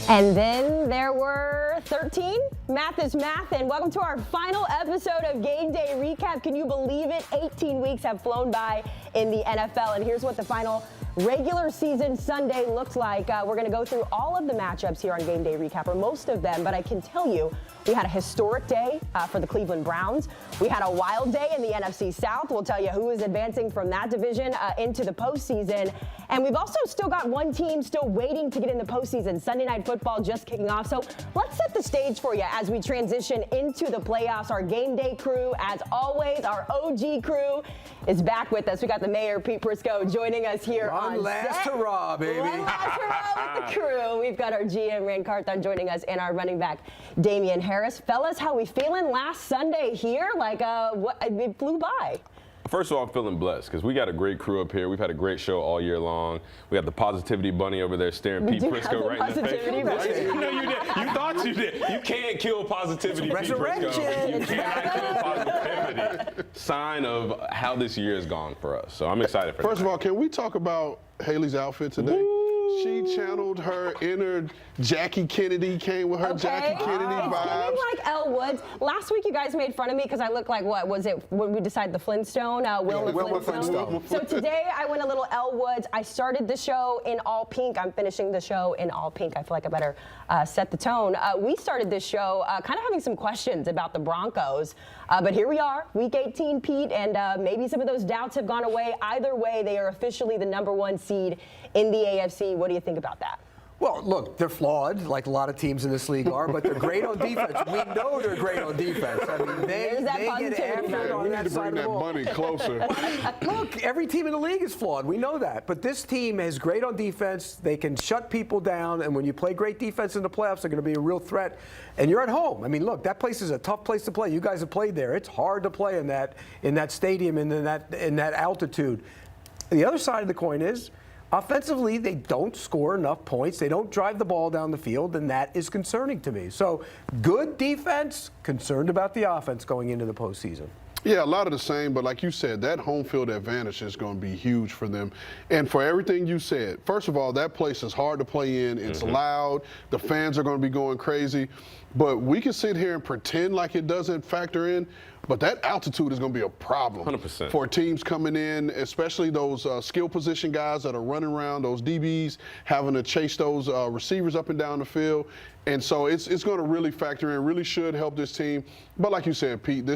And then there were 13. Math is math, and welcome to our final episode of Game Day Recap. Can you believe it? 18 weeks have flown by in the NFL, and here's what the final regular season Sunday looks like. We're going to go through all of the matchups here on Game Day Recap, or most of them, but I can tell you we had a historic day for the Cleveland Browns. We had a wild day in the NFC South. We'll tell you who is advancing from that division into the postseason. And we've also still got one team still waiting to get in the postseason. Sunday Night Football just kicking off. So let's set the stage for you as we transition into the playoffs. Our Game Day crew, as always, our OG crew is back with us. We got the mayor, Pete Prisco, joining us here on One last hurrah, baby. One last hurrah with the crew. We've got our GM, Carthon, joining us, and our running back, Damien Harris. Fellas, how we feeling last Sunday here? It flew by. First of all, I'm feeling blessed because we got a great crew up here. We've had a great show all year long. We got the positivity bunny over there staring Pete Prisco right in the face. No, you did. You thought you did. You can't kill positivity, Pete Prisco. You cannot kill positivity. Sign of how this year has gone for us. So I'm excited for First of all, can we talk about Haley's outfit today? Woo! She channeled her inner Jackie Kennedy, came with her Jackie Kennedy vibes. It's like Elle Woods. Last week you guys made fun of me because I look like, what was it when we decided the Flintstone? Wilma Flintstone. So today I went a little Elle Woods. I started the show in all pink. I'm finishing the show in all pink. I feel like I better set the tone. We started this show kind of having some questions about the Broncos. But here we are, week 18, Pete, and maybe some of those doubts have gone away. Either way, they are officially the #1 seed in the AFC. What do you think about that? Well, look, they're flawed, like a lot of teams in this league are, but they're great on defense. We know they're great on defense. I mean, they get after it on that side of the ball. We need to bring that money closer. Look, every team in the league is flawed. We know that. But this team is great on defense. They can shut people down, and when you play great defense in the playoffs, they're going to be a real threat. And you're at home. I mean, look, that place is a tough place to play. You guys have played there. It's hard to play in that stadium and in that altitude. The other side of the coin is, offensively, they don't score enough points. They don't drive the ball down the field, and that is concerning to me. So, good defense, concerned about the offense going into the postseason. Yeah, a lot of the same, but like you said, that home field advantage is going to be huge for them. And for everything you said, first of all, that place is hard to play in. It's loud. The fans are going to be going crazy. But we can sit here and pretend like it doesn't factor in, but that altitude is going to be a problem 100%. For teams coming in, especially those skill position guys that are running around, those DBs having to chase those receivers up and down the field. And so it's going to really factor in, really should help this team. But like you said, Pete,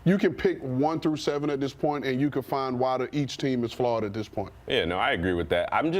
you can pick 1 through 7 at this point, and you can find why each team is flawed at this point. Yeah, no, I agree with that. I'm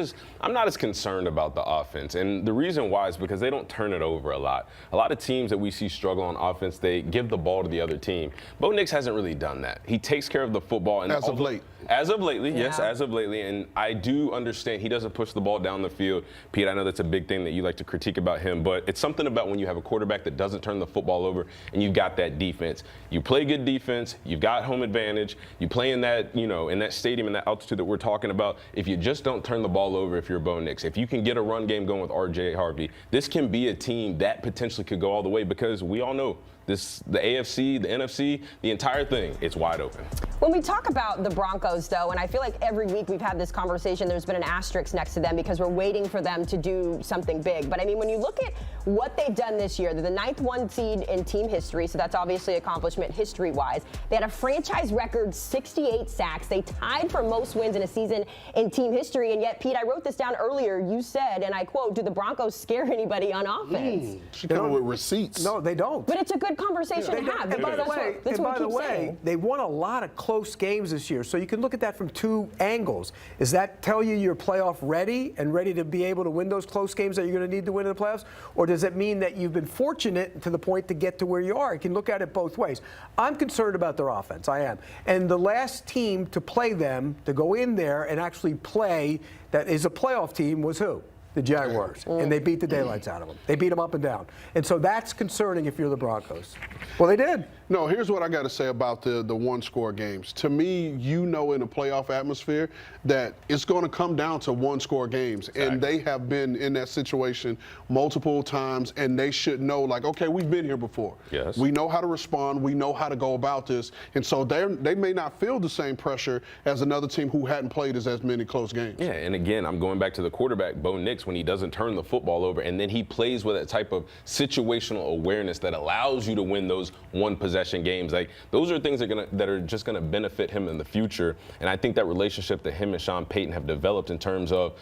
not as concerned about the offense. And the reason why is because they don't turn it over a lot. A lot of teams that we see struggle on offense, they give the ball to the other team. Bo Nix hasn't really done that. He takes care of the football. And as of late. As of lately, yes, as of lately. And I do understand he doesn't push the ball down the field. Pete, I know that's a big thing that you like to critique about him, but it's something about when you have a quarterback that doesn't turn the football over and you've got that defense. You play good defense, you've got home advantage, you play in that, in that stadium, in that altitude that we're talking about. If you just don't turn the ball over, if you're Bo Nix, if you can get a run game going with R.J. Harvey, this can be a team that potentially could go all the way because we all know the AFC, the NFC, the entire thing, it's wide open. When we talk about the Broncos, though, and I feel like every week we've had this conversation, there's been an asterisk next to them because we're waiting for them to do something big. But, I mean, when you look at what they've done this year, they're the 9th seed in team history, so that's obviously accomplishment history-wise. They had a franchise record 68 sacks. They tied for most wins in a season in team history. And yet, Pete, I wrote this down earlier. You said, and I quote, do the Broncos scare anybody on offense? She coming with receipts. No, they don't. But it's a good conversation to have. And by the way, they won a lot of close games this year, so you can look at that from 2 angles. Does that tell you you're playoff ready and ready to be able to win those close games that you're going to need to win in the playoffs? Or does it mean that you've been fortunate to the point to get to where you are? You can look at it both ways. I'm concerned about their offense. I am. And the last team to play them, to go in there and actually play that is a playoff team was who? The Jaguars, and they beat the daylights out of them. They beat them up and down. And so that's concerning if you're the Broncos. Well, they did. No, here's what I got to say about the one-score games. To me, in a playoff atmosphere, that it's going to come down to one-score games. Exactly. And they have been in that situation multiple times, and they should know, like, okay, we've been here before. Yes. We know how to respond. We know how to go about this. And so they may not feel the same pressure as another team who hadn't played as many close games. Yeah, and again, I'm going back to the quarterback, Bo Nix, when he doesn't turn the football over, and then he plays with that type of situational awareness that allows you to win those one-possession games. Like, those are things that are just going to benefit him in the future. And I think that relationship that him and Sean Payton have developed in terms of,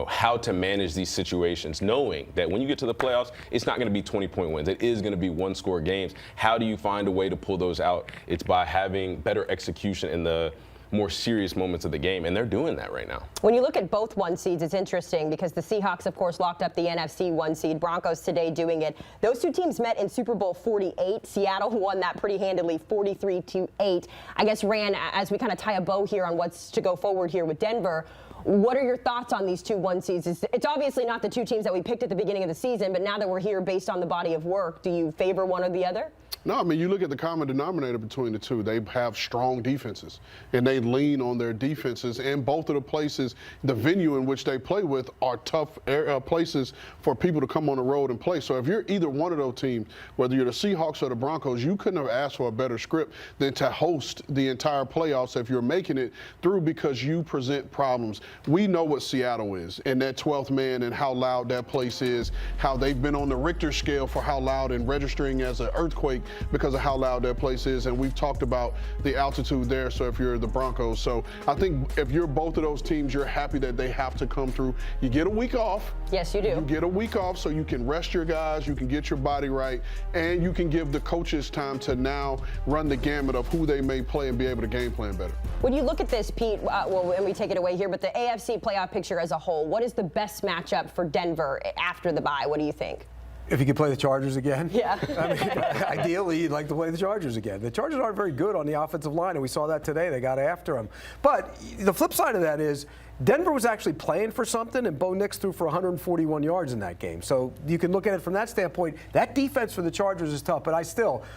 how to manage these situations, knowing that when you get to the playoffs, it's not going to be 20-point wins. It is going to be one-score games. How do you find a way to pull those out? It's by having better execution in the more serious moments of the game, and they're doing that right now. When you look at both one seeds, it's interesting because the Seahawks, of course, locked up the NFC one seed. Broncos today doing it. Those two teams met in Super Bowl 48. Seattle won that pretty handily, 43-8. I guess, Ran, as we kind of tie a bow here on what's to go forward here with Denver, what are your thoughts on these two one seeds? It's obviously not the two teams that we picked at the beginning of the season, but now that we're here based on the body of work, do you favor one or the other? No, I mean, you look at the common denominator between the two. They have strong defenses, and they lean on their defenses. And both of the places, the venue in which they play with, are tough places for people to come on the road and play. So if you're either one of those teams, whether you're the Seahawks or the Broncos, you couldn't have asked for a better script than to host the entire playoffs if you're making it through, because you present problems. We know what Seattle is, and that 12th man, and how loud that place is, how they've been on the Richter scale for how loud and registering as an earthquake because of how loud that place is. And we've talked about the altitude there, so if you're the Broncos. So I think if you're both of those teams, you're happy that they have to come through. You get a week off. Yes, you do. You get a week off so you can rest your guys, you can get your body right, and you can give the coaches time to now run the gamut of who they may play and be able to game plan better. When you look at this, Pete, and we take it away here, but the AFC playoff picture as a whole, what is the best matchup for Denver after the bye? What do you think? If you could play the Chargers again? Yeah. I mean, ideally, you'd like to play the Chargers again. The Chargers aren't very good on the offensive line, and we saw that today. They got after them. But the flip side of that is Denver was actually playing for something, and Bo Nix threw for 141 yards in that game. So you can look at it from that standpoint. That defense for the Chargers is tough, but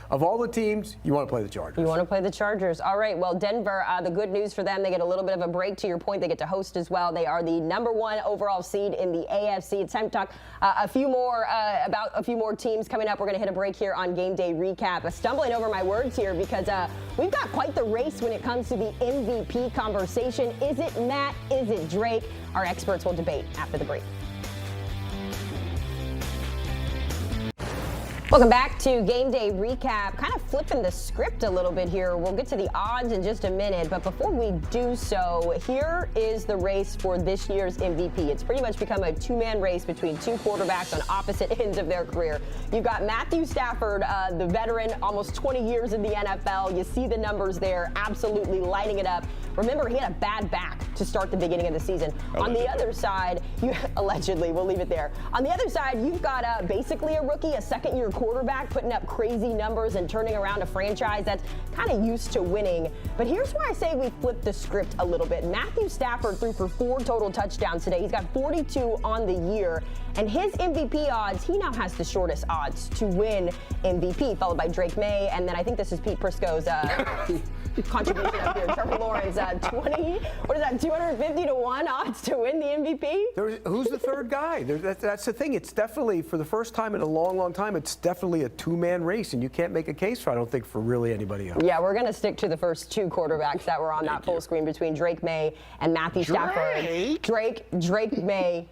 of all the teams, you want to play the Chargers. You want to play the Chargers. All right, well, Denver, the good news for them, they get a little bit of a break. To your point, they get to host as well. They are the #1 overall seed in the AFC. It's time to talk about a few more teams coming up. We're going to hit a break here on Game Day Recap. Stumbling over my words here because we've got quite the race when it comes to the MVP conversation. Is it Matt? Is it Drake? Our experts will debate after the break. Welcome back to Game Day Recap. Kind of flipping the script a little bit here. We'll get to the odds in just a minute, but before we do so, here is the race for this year's MVP. It's pretty much become a two-man race between two quarterbacks on opposite ends of their career. You've got Matthew Stafford, the veteran, almost 20 years in the NFL. You see the numbers there, absolutely lighting it up. Remember, he had a bad back to start the beginning of the season. Allegedly. On the other side, allegedly, we'll leave it there. On the other side, you've got basically a rookie, a second-year quarterback putting up crazy numbers and turning around a franchise that's kind of used to winning. But here's why I say we flipped the script a little bit. Matthew Stafford threw for 4 total touchdowns today. He's got 42 on the year. And his MVP odds, he now has the shortest odds to win MVP, followed by Drake May. And then I think this is Pete Prisco's contribution up here. Trevor Lawrence, 250 to 1 odds to win the MVP? Who's the third guy? That's the thing. It's definitely, for the first time in a long, long time, it's definitely a two-man race, and you can't make a case for, I don't think, for really anybody else. Yeah, we're going to stick to the first two quarterbacks that were on that full screen between Drake May and Matthew Stafford. Drake May,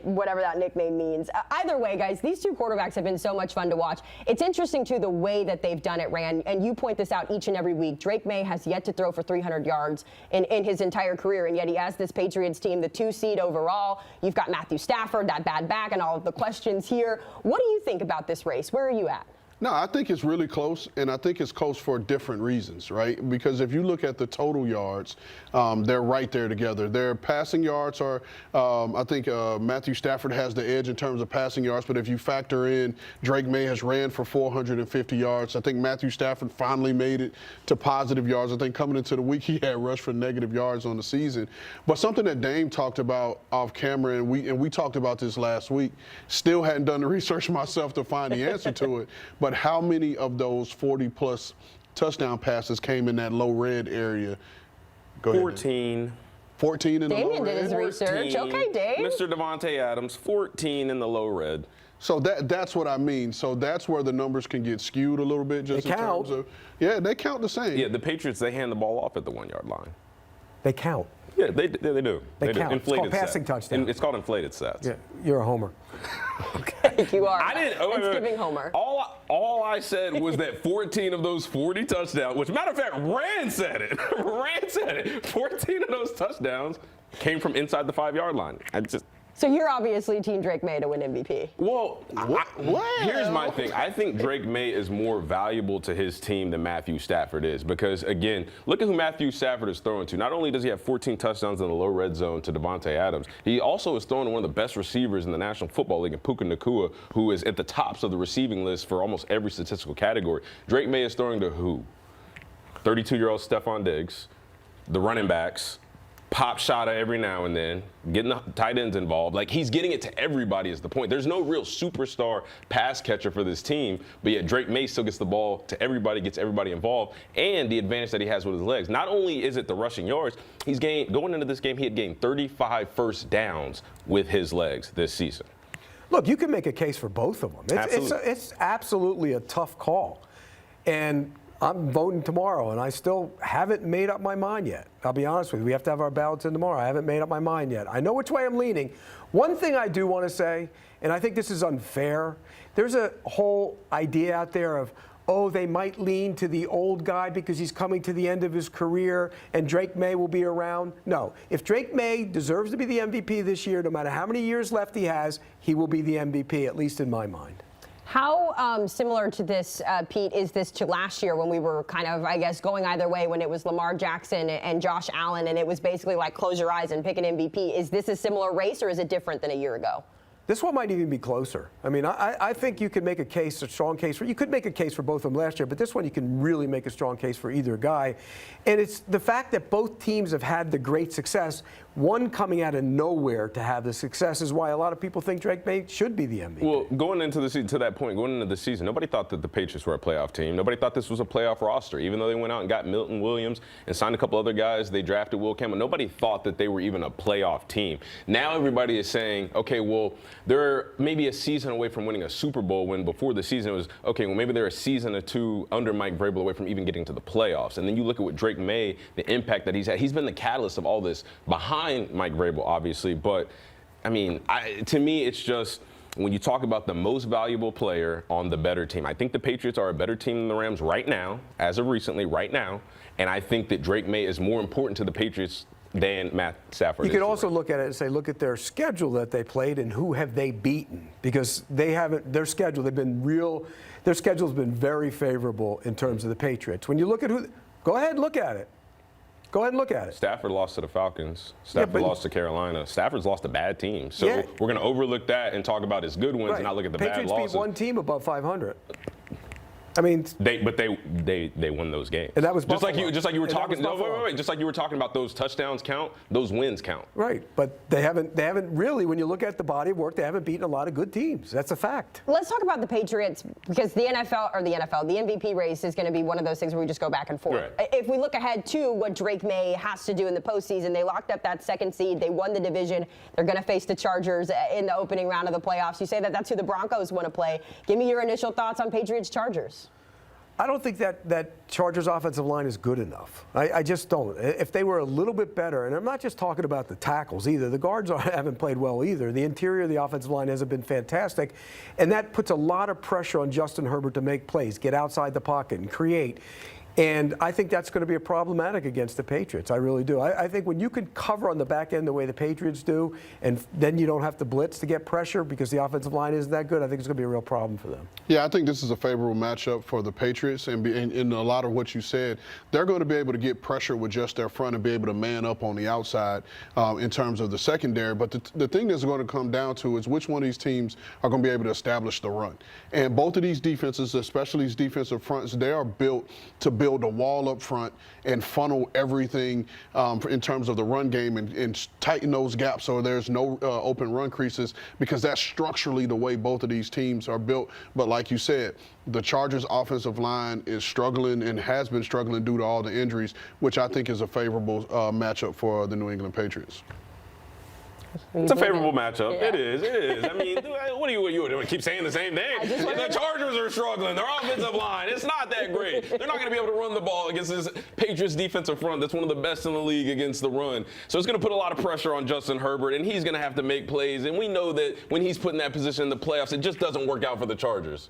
whatever that nickname means. Either way, guys, these two quarterbacks have been so much fun to watch. It's interesting, too, the way that they've done it, Rand, and you point this out each and every week. Drake May has yet to throw for 300 yards in his entire career, and yet he has this Patriots team, the 2 seed overall. You've got Matthew Stafford, that bad back, and all of the questions here. What do you think about this race? Where are you at? No, I think it's really close, and I think it's close for different reasons, right? Because if you look at the total yards, they're right there together. Their passing yards are, I think Matthew Stafford has the edge in terms of passing yards, but if you factor in Drake May has ran for 450 yards, I think Matthew Stafford finally made it to positive yards. I think coming into the week, he had rushed for negative yards on the season. But something that Dame talked about off camera, and we talked about this last week, still hadn't done the research myself to find the answer to it. but how many of those 40-plus touchdown passes came in that low red area? Go ahead. 14. 14 in the low Damien did red? his research. Okay, Dave. Mr. Devontae Adams, 14 in the low red. So that's what I mean. So that's where the numbers can get skewed a little bit, just They in count. terms of they count the same. Yeah, the Patriots, they hand the ball off at the 1 yard line. They count. Yeah, they do. They do. count. It's called Inflated passing stats. touchdown. It's called inflated stats. Yeah, you're a homer. You are. I didn't. Oh, wait, wait, wait. Thanksgiving Homer. All I said was that 14 of those 40 touchdowns, which matter of fact, Rand said it. Rand said it. 14 of those touchdowns came from inside the 5 yard line. So you're obviously Team Drake May to win MVP. Well, here's my thing. I think Drake May is more valuable to his team than Matthew Stafford is because, again, look at who Matthew Stafford is throwing to. Not only does he have 14 touchdowns in the low red zone to Devontae Adams, he also is throwing to one of the best receivers in the National Football League, in Puka Nacua, who is at the tops of the receiving list for almost every statistical category. Drake May is throwing to who? 32-year-old Stephon Diggs, the running backs, pop shot every now and then, getting the tight ends involved. Like, he's getting it to everybody is the point. There's no real superstar pass catcher for this team, but yet Drake May still gets the ball to everybody, gets everybody involved, and the advantage that he has with his legs. Not only is it the rushing yards, going into this game, he had gained 35 first downs with his legs this season. Look, you can make a case for both of them. It's absolutely a tough call. And I'm voting tomorrow, and I still haven't made up my mind yet. I'll be honest with you. We have to have our ballots in tomorrow. I haven't made up my mind yet. I know which way I'm leaning. One thing I do want to say, and I think this is unfair, there's a whole idea out there of, oh, they might lean to the old guy because he's coming to the end of his career and Drake May will be around. No. If Drake May deserves to be the MVP this year, no matter how many years left he has, he will be the MVP, at least in my mind. How similar to this, Pete, is this to last year when we were kind of, I guess, going either way when it was Lamar Jackson and Josh Allen and it was basically like close your eyes and pick an MVP? Is this a similar race or is it different than a year ago? This one might even be closer. I mean, I think you can make a strong case for, you could make a case for both of them last year, but this one you can really make a strong case for either guy. And it's the fact that both teams have had the great success, one coming out of nowhere to have the success is why a lot of people think Drake May should be the MVP. Well, going into the season, to that point, going into the season, nobody thought that the Patriots were a playoff team. Nobody thought this was a playoff roster. Even though they went out and got Milton Williams and signed a couple other guys, they drafted Will Campbell. Nobody thought that they were even a playoff team. Now everybody is saying, okay, well, they're maybe a season away from winning a Super Bowl, when before the season it was, okay, well, maybe they're a season or two under Mike Vrabel away from even getting to the playoffs. And then you look at what Drake May, the impact that he's had. He's been the catalyst of all this behind Mike Vrabel, obviously. But, I mean, to me, it's just when you talk about the most valuable player on the better team, I think the Patriots are a better team than the Rams right now, as of recently, right now. And I think that Drake May is more important to the Patriots than Matt Stafford. You could also look at it and say, look at their schedule that they played and who have they beaten, because they haven't, their schedule's been very favorable in terms of the Patriots. When you look at who, go ahead and look at it. Go ahead and look at it. Stafford lost to the Falcons. Stafford lost to Carolina. Stafford's lost to bad teams. So we're going to overlook that and talk about his good wins and not look at the Patriots bad losses. beat one team above 500. I mean, they won those games. And that was just like Buffalo. you were talking. No, wait. Just like you were talking about those touchdowns count, those wins count. Right, but they haven't really. When you look at the body of work, they haven't beaten a lot of good teams. That's a fact. Let's talk about the Patriots, because the MVP race is going to be one of those things where we just go back and forth. Right. If we look ahead to what Drake May has to do in the postseason, they locked up that second seed. They won the division. They're going to face the Chargers in the opening round of the playoffs. You say that that's who the Broncos want to play. Give me your initial thoughts on Patriots-Chargers. I don't think that Chargers offensive line is good enough. I just don't. If they were a little bit better, and I'm not just talking about the tackles either. The guards haven't played well either. The interior of the offensive line hasn't been fantastic, and that puts a lot of pressure on Justin Herbert to make plays, get outside the pocket, and create. And I think that's going to be problematic against the Patriots. I really do. I think when you can cover on the back end the way the Patriots do, and then you don't have to blitz to get pressure because the offensive line isn't that good, I think it's going to be a real problem for them. Yeah, I think this is a favorable matchup for the Patriots. And in a lot of what you said, they're going to be able to get pressure with just their front and be able to man up on the outside in terms of the secondary. But the thing that's going to come down to is which one of these teams are going to be able to establish the run. And both of these defenses, especially these defensive fronts, they are built to build build a wall up front and funnel everything in terms of the run game and tighten those gaps so there's no open run creases, because that's structurally the way both of these teams are built. But like you said, the Chargers' offensive line is struggling and has been struggling due to all the injuries, which I think is a favorable matchup for the New England Patriots. It's a favorable matchup. Yeah. It is. I mean, what are you doing? Keep saying the same thing. The Chargers are struggling. Their offensive line, it's not that great. They're not going to be able to run the ball against this Patriots defensive front that's one of the best in the league against the run. So it's going to put a lot of pressure on Justin Herbert, and he's going to have to make plays. And we know that when he's put in that position in the playoffs, it just doesn't work out for the Chargers.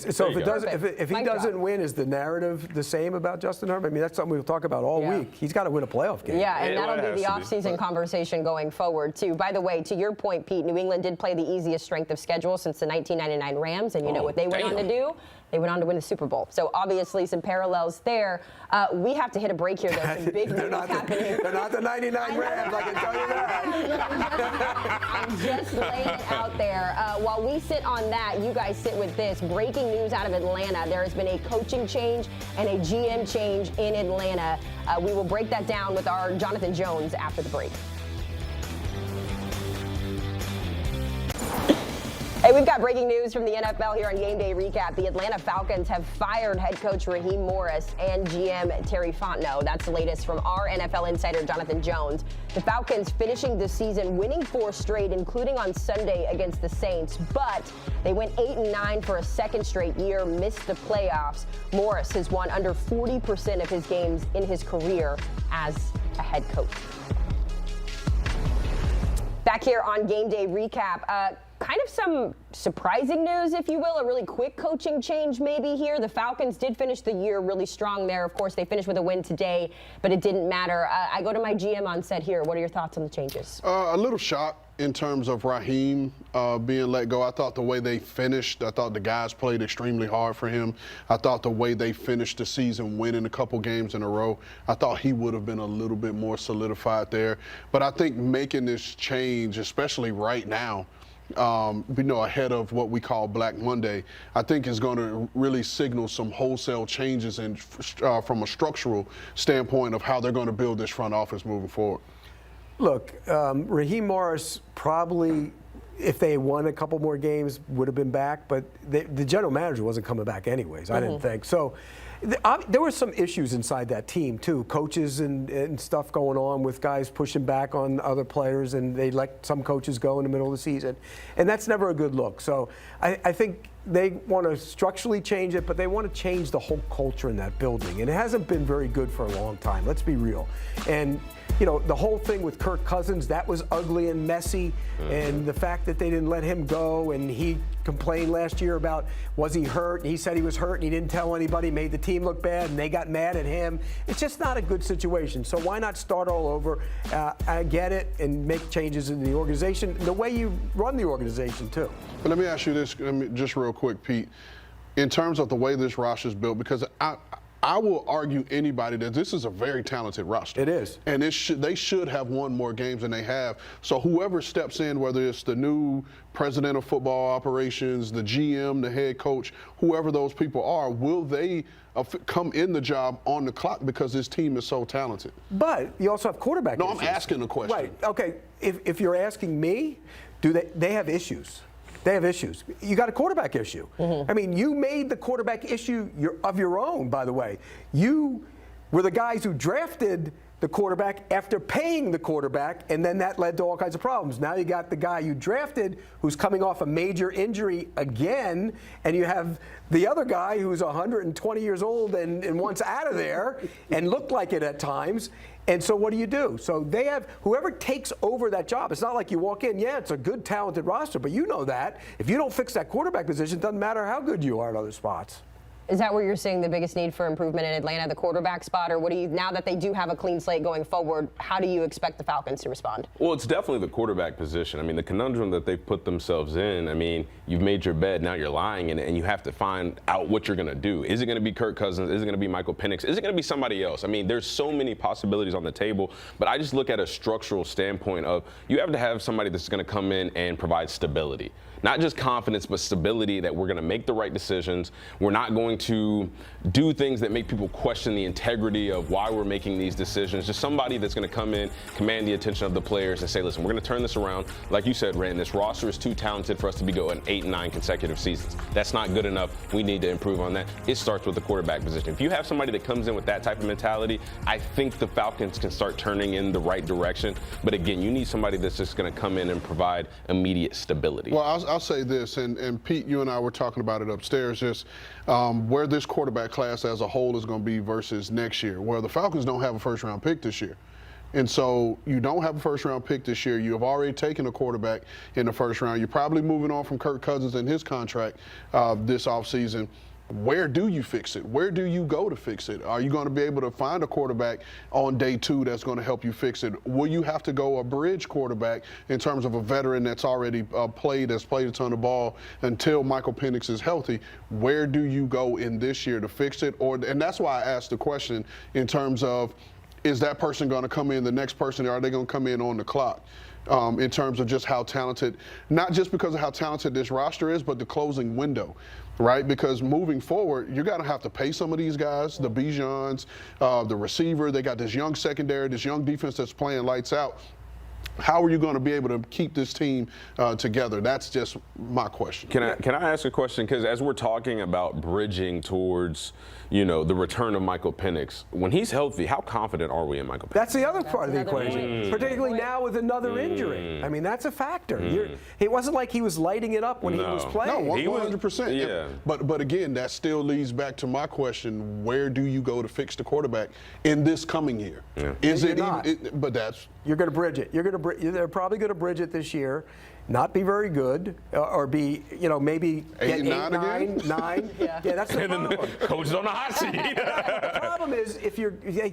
So if he doesn't win, is the narrative the same about Justin Herbert? I mean, that's something we'll talk about all week. He's got to win a playoff game. Yeah, and that'll be the offseason conversation going forward, too. By the way, to your point, Pete, New England did play the easiest strength of schedule since the 1999 Rams, and you know what they went on to do? They went on to win the Super Bowl. So obviously some parallels there. We have to hit a break here, though. Some big news happening. They're not the 99 Rams, I can tell you that. I'm just laying it out there. While we sit on that, you guys sit with this. Breaking news out of Atlanta. There has been a coaching change and a GM change in Atlanta. We will break that down with our Jonathan Jones after the break. Hey, we've got breaking news from the NFL here on Game Day Recap. The Atlanta Falcons have fired head coach Raheem Morris and GM Terry Fontenot. That's the latest from our NFL insider, Jonathan Jones. The Falcons finishing the season winning 4 straight, including on Sunday against the Saints, but they went 8-9 for a second straight year, missed the playoffs. Morris has won under 40% of his games in his career as a head coach. Back here on Game Day Recap, kind of some surprising news, if you will, a really quick coaching change maybe here. The Falcons did finish the year really strong there. Of course, they finished with a win today, but it didn't matter. I go to my GM on set here. What are your thoughts on the changes? A little shock in terms of Raheem being let go. I thought the way they finished, I thought the guys played extremely hard for him. I thought the way they finished the season, winning a couple games in a row, I thought he would have been a little bit more solidified there. But I think making this change, especially right now, ahead of what we call Black Monday, I think is going to really signal some wholesale changes in, from a structural standpoint of how they're going to build this front office moving forward. Look, Raheem Morris probably, if they won a couple more games, would have been back, but the general manager wasn't coming back anyways, I didn't think. So there were some issues inside that team, too. Coaches and stuff going on with guys pushing back on other players, and they let some coaches go in the middle of the season. And that's never a good look. So I think they want to structurally change it, but they want to change the whole culture in that building. And it hasn't been very good for a long time. Let's be real. And you know, the whole thing with Kirk Cousins, that was ugly and messy. And the fact that they didn't let him go, and he complained last year about, was he hurt? And he said he was hurt and he didn't tell anybody, made the team look bad, and they got mad at him. It's just not a good situation. So why not start all over, I get it, and make changes in the organization, the way you run the organization, too. But let me ask you this, just real quick, Pete. In terms of the way this roster is built, because I will argue anybody that this is a very talented roster. It is. And they should have won more games than they have. So whoever steps in, whether it's the new president of football operations, the GM, the head coach, whoever those people are, will they come in the job on the clock because this team is so talented? But you also have quarterback issues. No, I'm asking a question. Right. Okay. If you're asking me, they have issues. They have issues. You got a quarterback issue. I mean, you made the quarterback issue of your own, by the way. You were the guys who drafted the quarterback after paying the quarterback, and then that led to all kinds of problems. Now you got the guy you drafted who's coming off a major injury again, and you have the other guy who's 120 years old and wants out of there and looked like it at times. And so what do? So they have, whoever takes over that job, it's not like you walk in, yeah, it's a good, talented roster, but you know that. If you don't fix that quarterback position, it doesn't matter how good you are at other spots. Is that where you're seeing the biggest need for improvement in Atlanta, the quarterback spot? Or now that they do have a clean slate going forward, how do you expect the Falcons to respond? Well, it's definitely the quarterback position. I mean, the conundrum that they've put themselves in, I mean, you've made your bed, now you're lying in it, and you have to find out what you're going to do. Is it going to be Kirk Cousins? Is it going to be Michael Penix? Is it going to be somebody else? I mean, there's so many possibilities on the table, but I just look at a structural standpoint of you have to have somebody that's going to come in and provide stability. Not just confidence, but stability that we're going to make the right decisions. We're not going going to do things that make people question the integrity of why we're making these decisions. Just somebody that's going to come in, command the attention of the players and say, listen, we're going to turn this around. Like you said, Rand, this roster is too talented for us to be going 8 and 9 consecutive seasons. That's not good enough. We need to improve on that. It starts with the quarterback position. If you have somebody that comes in with that type of mentality, I think the Falcons can start turning in the right direction. But again, you need somebody that's just going to come in and provide immediate stability. Well, I'll say this, and Pete, you and I were talking about it upstairs, just where this quarterback class as a whole is going to be versus next year. Well, the Falcons don't have a first-round pick this year. And so you don't have a first-round pick this year. You have already taken a quarterback in the first round. You're probably moving on from Kirk Cousins and his contract this offseason. Where do you fix it? Where do you go to fix it? Are you going to be able to find a quarterback on day 2 that's going to help you fix it? Will you have to go a bridge quarterback in terms of a veteran that's already played a ton of ball until Michael Penix is healthy? Where do you go in this year to fix it? And that's why I asked the question in terms of, is that person going to come in, the next person, or are they going to come in on the clock? In terms of just how talented, not just because of how talented this roster is, but the closing window, right? Because moving forward, you're going to have to pay some of these guys, the Bijans, the receiver. They got this young secondary, this young defense that's playing lights out. How are you going to be able to keep this team together? That's just my question. Can I ask a question? Because as we're talking about bridging towards, the return of Michael Penix, when he's healthy, how confident are we in Michael Penix? That's the other part of the equation, particularly now with another injury. I mean, that's a factor. It wasn't like he was lighting it up when he was playing. No, 100%. Yeah. But again, that still leads back to my question: where do you go to fix the quarterback in this coming year? Yeah. Is it not. even? But that's you're going to bridge it. They're probably going to bridge it this year. Not be very good, or be, maybe 8, get 9 again? 9. Yeah, that's the problem. Coach is on the hot seat. The problem is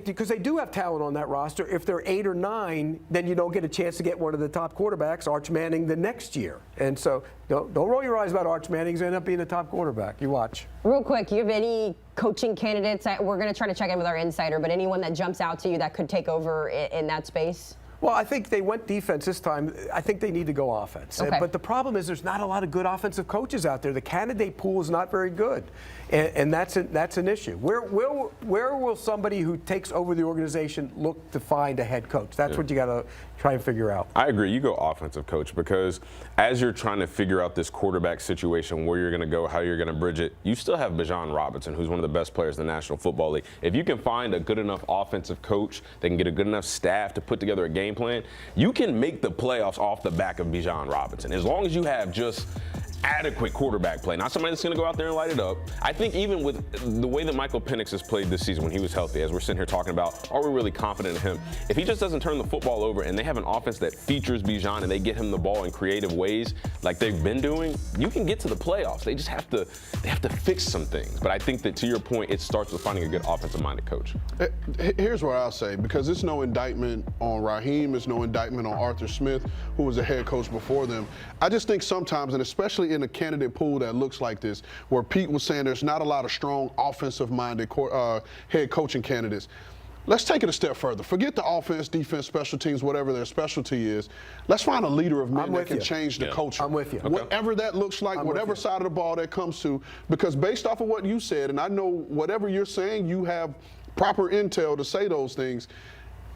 because they do have talent on that roster. If they're 8 or 9, then you don't get a chance to get one of the top quarterbacks, Arch Manning, the next year. And so don't roll your eyes about Arch Manning. He's going to end up being a top quarterback. You watch. Real quick, you have any coaching candidates? We're going to try to check in with our insider, but anyone that jumps out to you that could take over in that space? Well, I think they went defense this time. I think they need to go offense. Okay. But the problem is there's not a lot of good offensive coaches out there. The candidate pool is not very good, and that's an issue. Where will somebody who takes over the organization look to find a head coach? That's what you got to try and figure out. I agree. You go offensive coach, because as you're trying to figure out this quarterback situation, where you're going to go, how you're going to bridge it, you still have Bijan Robinson, who's one of the best players in the National Football League. If you can find a good enough offensive coach that can get a good enough staff to put together a game plan, you can make the playoffs off the back of Bijan Robinson, as long as you have just adequate quarterback play, not somebody that's going to go out there and light it up. I think even with the way that Michael Penix has played this season when he was healthy, as we're sitting here talking about, are we really confident in him? If he just doesn't turn the football over and they have an offense that features Bijan and they get him the ball in creative ways like they've been doing, you can get to the playoffs. They just have to fix some things. But I think that, to your point, it starts with finding a good offensive-minded coach. Here's what I'll say, because it's no indictment on Raheem, it's no indictment on Arthur Smith, who was a head coach before them. I just think sometimes, and especially in a candidate pool that looks like this, where Pete was saying there's not a lot of strong offensive-minded head coaching candidates. Let's take it a step further. Forget the offense, defense, special teams, whatever their specialty is. Let's find a leader of men that can change the culture. I'm with you. Whatever that looks like, whatever side of the ball that comes to, because based off of what you said, and I know whatever you're saying, you have proper intel to say those things.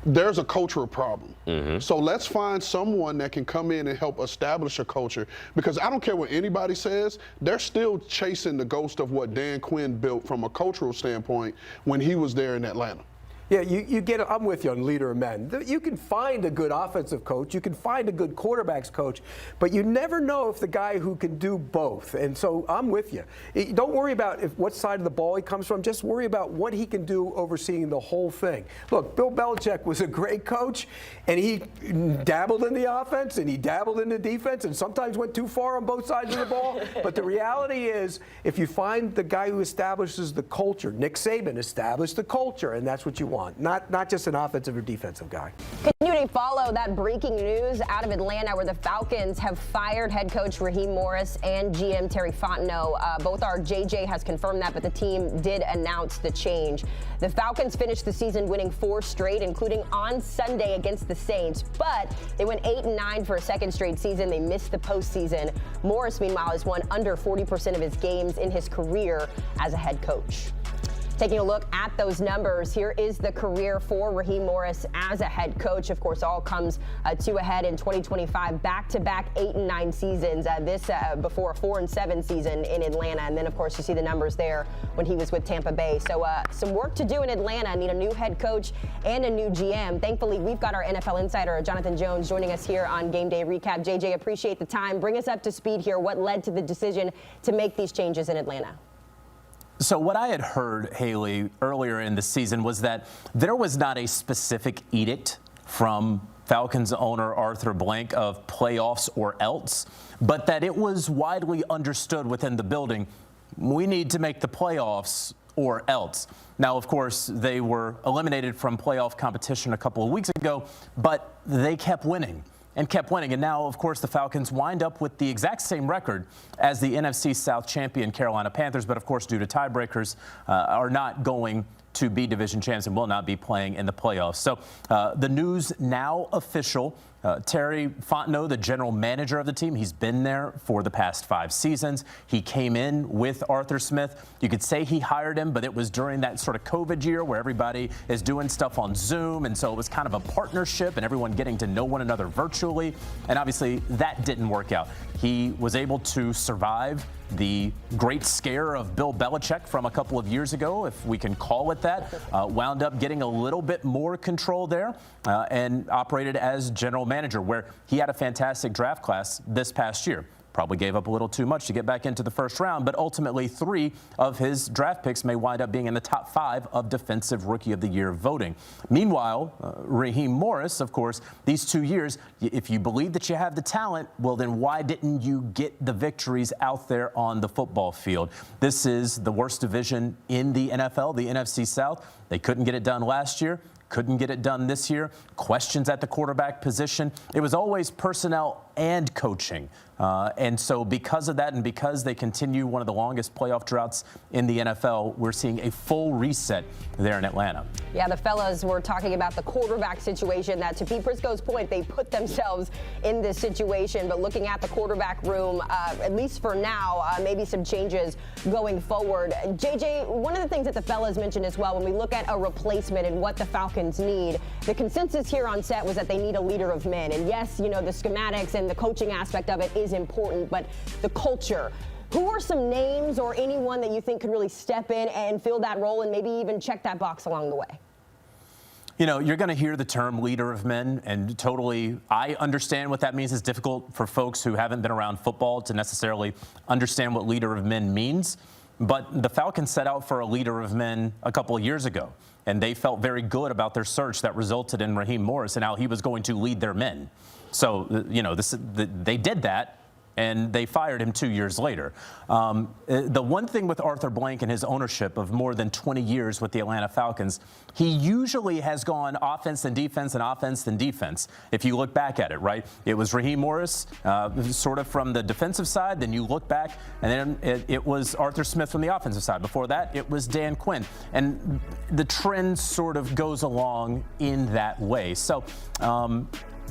There's a cultural problem. So let's find someone that can come in and help establish a culture, because I don't care what anybody says, they're still chasing the ghost of what Dan Quinn built from a cultural standpoint when he was there in Atlanta. Yeah, you get it. I'm with you on leader of men. You can find a good offensive coach, you can find a good quarterbacks coach, but you never know if the guy who can do both. And so I'm with you. Don't worry about what side of the ball he comes from. Just worry about what he can do overseeing the whole thing. Look, Bill Belichick was a great coach, and he dabbled in the offense and he dabbled in the defense, and sometimes went too far on both sides of the ball. But the reality is, if you find the guy who establishes the culture, Nick Saban established the culture, and that's what you want. want, not just an offensive or defensive guy. Continue to follow that breaking news out of Atlanta, where the Falcons have fired head coach Raheem Morris and GM Terry Fontenot. Both our JJ has confirmed that, but the team did announce the change. The Falcons finished the season winning 4 straight, including on Sunday against the Saints, but they went 8-9 for a second straight season. They missed the postseason. Morris, meanwhile, has won under 40% of his games in his career as a head coach. Taking a look at those numbers, here is the career for Raheem Morris as a head coach. Of course, all comes to a head in 2025, back-to-back 8-9 seasons. This before a 4-7 season in Atlanta. And then, of course, you see the numbers there when he was with Tampa Bay. So some work to do in Atlanta. Need a new head coach and a new GM. Thankfully, we've got our NFL insider, Jonathan Jones, joining us here on Game Day Recap. JJ, appreciate the time. Bring us up to speed here. What led to the decision to make these changes in Atlanta? So what I had heard, Haley, earlier in the season was that there was not a specific edict from Falcons owner Arthur Blank of playoffs or else, but that it was widely understood within the building, we need to make the playoffs or else. Now, of course, they were eliminated from playoff competition a couple of weeks ago, but they kept winning. And kept winning. And now, of course, the Falcons wind up with the exact same record as the NFC South champion Carolina Panthers, but of course, due to tiebreakers, are not going to be division champs and will not be playing in the playoffs. So the news now official. Terry Fontenot, the general manager of the team, he's been there for the past 5 seasons. He came in with Arthur Smith. You could say he hired him, but it was during that sort of COVID year where everybody is doing stuff on Zoom. And so it was kind of a partnership and everyone getting to know one another virtually. And obviously that didn't work out. He was able to survive the great scare of Bill Belichick from a couple of years ago, if we can call it that. Wound up getting a little bit more control there and operated as general manager, where he had a fantastic draft class this past year. Probably gave up a little too much to get back into the first round, but ultimately 3 of his draft picks may wind up being in the top 5 of Defensive Rookie of the Year voting. Meanwhile, Raheem Morris, of course, these 2 years, if you believe that you have the talent, well, then why didn't you get the victories out there on the football field? This is the worst division in the NFL, the NFC South. They couldn't get it done last year. Couldn't get it done this year. Questions at the quarterback position. It was always personnel and coaching. And so because of that and because they continue one of the longest playoff droughts in the NFL, we're seeing a full reset there in Atlanta. Yeah, the fellas were talking about the quarterback situation, that to Pete Prisco's point, they put themselves in this situation. But looking at the quarterback room, at least for now, maybe some changes going forward. JJ, one of the things that the fellas mentioned as well, when we look at a replacement and what the Falcons need, the consensus here on set was that they need a leader of men. And yes, you know, the schematics and the coaching aspect of it is important, but the culture. Who are some names or anyone that you think could really step in and fill that role and maybe even check that box along the way? You know, you're going to hear the term leader of men, and totally, I understand what that means. It's difficult for folks who haven't been around football to necessarily understand what leader of men means. But the Falcons set out for a leader of men a couple of years ago, and they felt very good about their search that resulted in Raheem Morris and how he was going to lead their men. So, you know, they did that, and they fired him 2 years later. The one thing with Arthur Blank and his ownership of more than 20 years with the Atlanta Falcons, he usually has gone offense and defense and offense and defense. If you look back at it, right? It was Raheem Morris, sort of from the defensive side. Then you look back, and then it was Arthur Smith from the offensive side. Before that, it was Dan Quinn. And the trend sort of goes along in that way. So,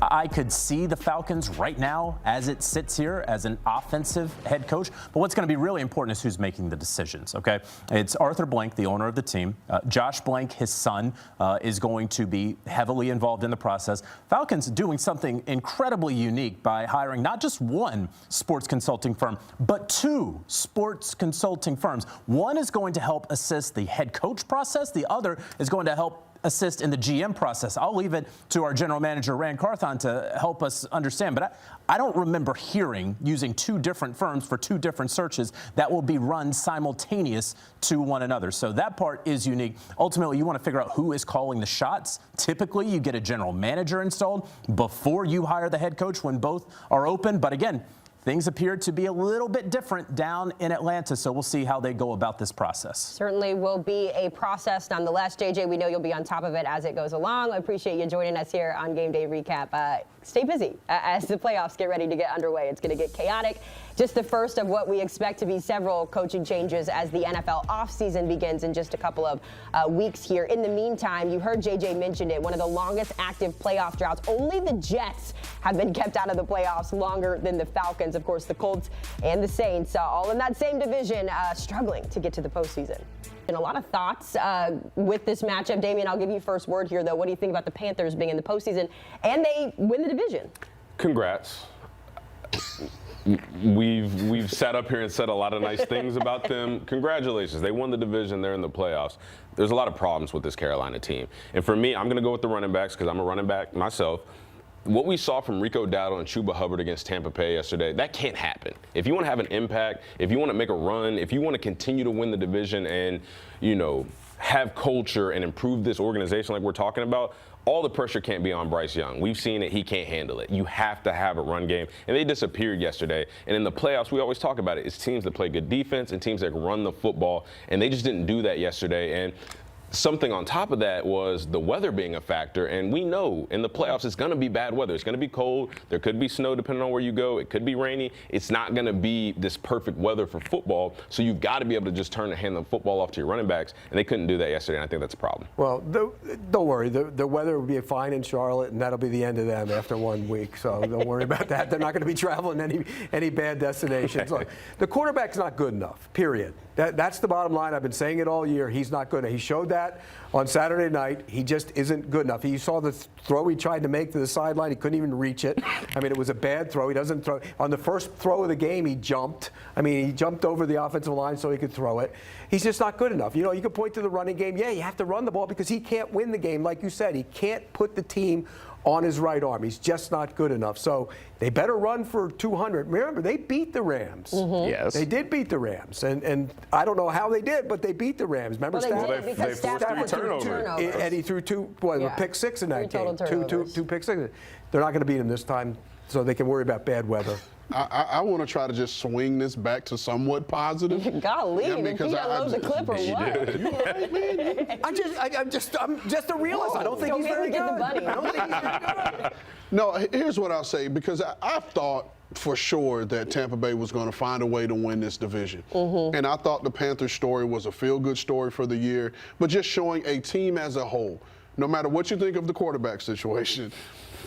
I could see the Falcons right now, as it sits here, as an offensive head coach. But what's going to be really important is who's making the decisions, okay? It's Arthur Blank, the owner of the team. Josh Blank, his son, is going to be heavily involved in the process. Falcons doing something incredibly unique by hiring not just one sports consulting firm, but 2 sports consulting firms. One is going to help assist the head coach process. The other is going to help assist in the GM process. I'll leave it to our general manager, Rand Carthon, to help us understand. But I don't remember hearing using 2 different firms for 2 different searches that will be run simultaneous to one another. So that part is unique. Ultimately, you want to figure out who is calling the shots. Typically, you get a general manager installed before you hire the head coach when both are open. But again, things appear to be a little bit different down in Atlanta, so we'll see how they go about this process. Certainly will be a process nonetheless. JJ, we know you'll be on top of it as it goes along. I appreciate you joining us here on Game Day Recap. Stay busy as the playoffs get ready to get underway. It's going to get chaotic. Just the first of what we expect to be several coaching changes as the NFL offseason begins in just a couple of weeks here. In the meantime, you heard JJ mention it, one of the longest active playoff droughts. Only the Jets have been kept out of the playoffs longer than the Falcons. Of course, the Colts and the Saints, all in that same division, struggling to get to the postseason. And a lot of thoughts with this matchup. Damien, I'll give you first word here, though. What do you think about the Panthers being in the postseason and they win the division? Congrats. We've sat up here and said a lot of nice things about them. Congratulations. They won the division. They're in the playoffs. There's a lot of problems with this Carolina team. And for me, I'm going to go with the running backs because I'm a running back myself. What we saw from Rico Dowdle and Chuba Hubbard against Tampa Bay yesterday, that can't happen. If you want to have an impact, if you want to make a run, if you want to continue to win the division and, have culture and improve this organization like we're talking about, all the pressure can't be on Bryce Young. We've seen it. He can't handle it. You have to have a run game. And they disappeared yesterday. And in the playoffs, we always talk about it. It's teams that play good defense and teams that run the football. And they just didn't do that yesterday. And something on top of that was the weather being a factor. And we know in the playoffs it's going to be bad weather. It's going to be cold. There could be snow depending on where you go. It could be rainy. It's not going to be this perfect weather for football. So you've got to be able to just turn the hand of the football off to your running backs. And they couldn't do that yesterday. And I think that's a problem. Well, don't worry. The weather will be fine in Charlotte, and that'll be the end of them after 1 week. So don't worry about that. They're not going to be traveling any bad destinations. Look, the quarterback's not good enough, period. That's the bottom line. I've been saying it all year. He's not good enough. He showed that on Saturday night. He just isn't good enough. You saw the throw he tried to make to the sideline. He couldn't even reach it. I mean, it was a bad throw. He doesn't throw. On the first throw of the game, he jumped. I mean, he jumped over the offensive line so he could throw it. He's just not good enough. You can point to the running game. Yeah, you have to run the ball because he can't win the game. Like you said, he can't put the team on his right arm. He's just not good enough. So they better run for 200. Remember, they beat the Rams. Mm-hmm. Yes. They did beat the Rams. And I don't know how they did, but they beat the Rams. Remember, they forced 3 turnovers. And he threw a pick six in that game. Two pick sixes. They're not going to beat him this time, so they can worry about bad weather. I want to try to just swing this back to somewhat positive. Golly, did Pete unload the clip or what? You right, man. I'm just a realist. I don't think he's very good. I don't think he's very good. No, here's what I'll say, because I thought for sure that Tampa Bay was going to find a way to win this division. Mm-hmm. And I thought the Panthers story was a feel-good story for the year, but just showing a team as a whole, no matter what you think of the quarterback situation,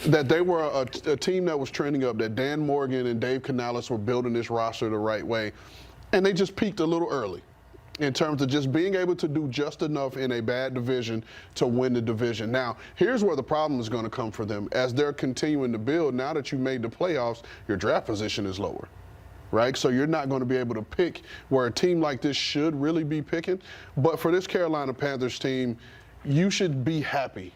that they were a team that was trending up, that Dan Morgan and Dave Canales were building this roster the right way, and they just peaked a little early in terms of just being able to do just enough in a bad division to win the division. Now, here's where the problem is going to come for them. As they're continuing to build, now that you made the playoffs, your draft position is lower, right? So you're not going to be able to pick where a team like this should really be picking. But for this Carolina Panthers team, you should be happy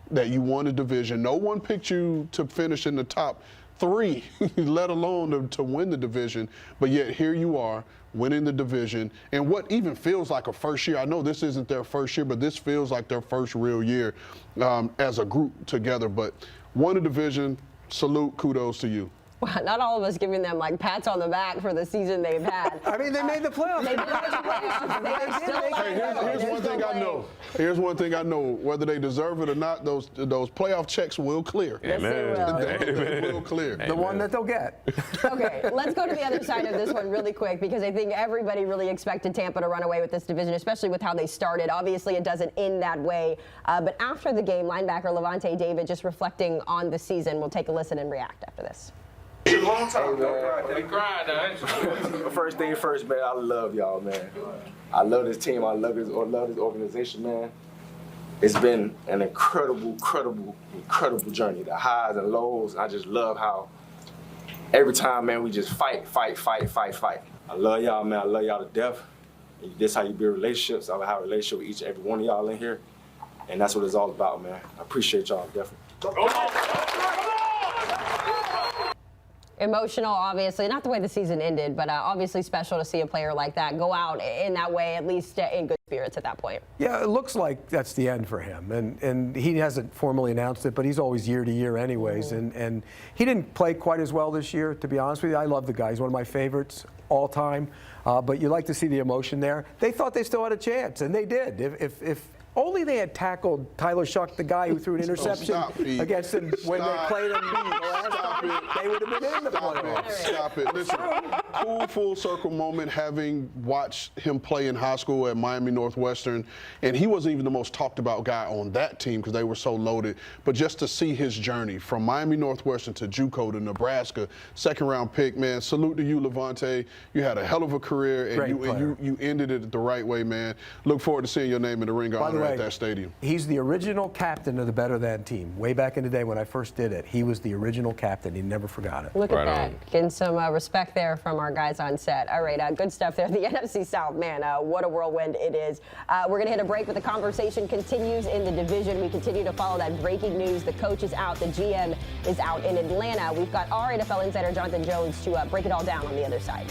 that you won a division. No one picked you to finish in the top 3, let alone to win the division. But yet here you are winning the division. And what even feels like a first year, I know this isn't their first year, but this feels like their first real year as a group together. But won a division, salute, kudos to you. Well, not all of us giving them like pats on the back for the season they've had. I mean, they made the playoffs. They did make the playoffs. They are still alive. Here's one thing I know. Here's one thing I know. Whether they deserve it or not, those playoff checks will clear. Yes, They will clear. The one that they'll get. Okay, let's go to the other side of this one really quick, because I think everybody really expected Tampa to run away with this division, especially with how they started. Obviously, it doesn't end that way. But after the game, linebacker Levante David just reflecting on the season. We'll take a listen and react after this. Long time. First thing first, man, I love y'all, man. I love this team. I love this organization, man. It's been an incredible journey. The highs and lows. I just love how every time, man, we just fight. I love y'all, man. I love y'all to death. This is how you build relationships. I have a relationship with each and every one of y'all in here. And that's what it's all about, man. I appreciate y'all, definitely. Emotional, obviously, not the way the season ended, but obviously special to see a player like that go out in that way, at least in good spirits at that point. Yeah, it looks like that's the end for him. And he hasn't formally announced it, but he's always year to year anyways. And he didn't play quite as well this year, to be honest with you. I love the guy. He's one of my favorites all time. But you like to see the emotion there. They thought they still had a chance, and they did. If only they had tackled Tyler Shuck, the guy who threw an interception against him when they played him last time, they would have been in the playoffs. Stop it. Listen, cool full circle moment having watched him play in high school at Miami Northwestern. And he wasn't even the most talked about guy on that team because they were so loaded. But just to see his journey from Miami Northwestern to JUCO to Nebraska, second round pick, man, salute to you, Levante. You had a hell of a career and you ended it the right way, man. Look forward to seeing your name in the ring of honor at that stadium. He's the original captain of the Better Than team. Way back in the day when I first did it, he was the original captain. He never forgot it. Look at that. Getting some respect there from our guys on set. All right, good stuff there. The NFC South, man, what a whirlwind it is. We're going to hit a break, but the conversation continues in the division. We continue to follow that breaking news. The coach is out. The GM is out in Atlanta. We've got our NFL insider, Jonathan Jones, to break it all down on the other side.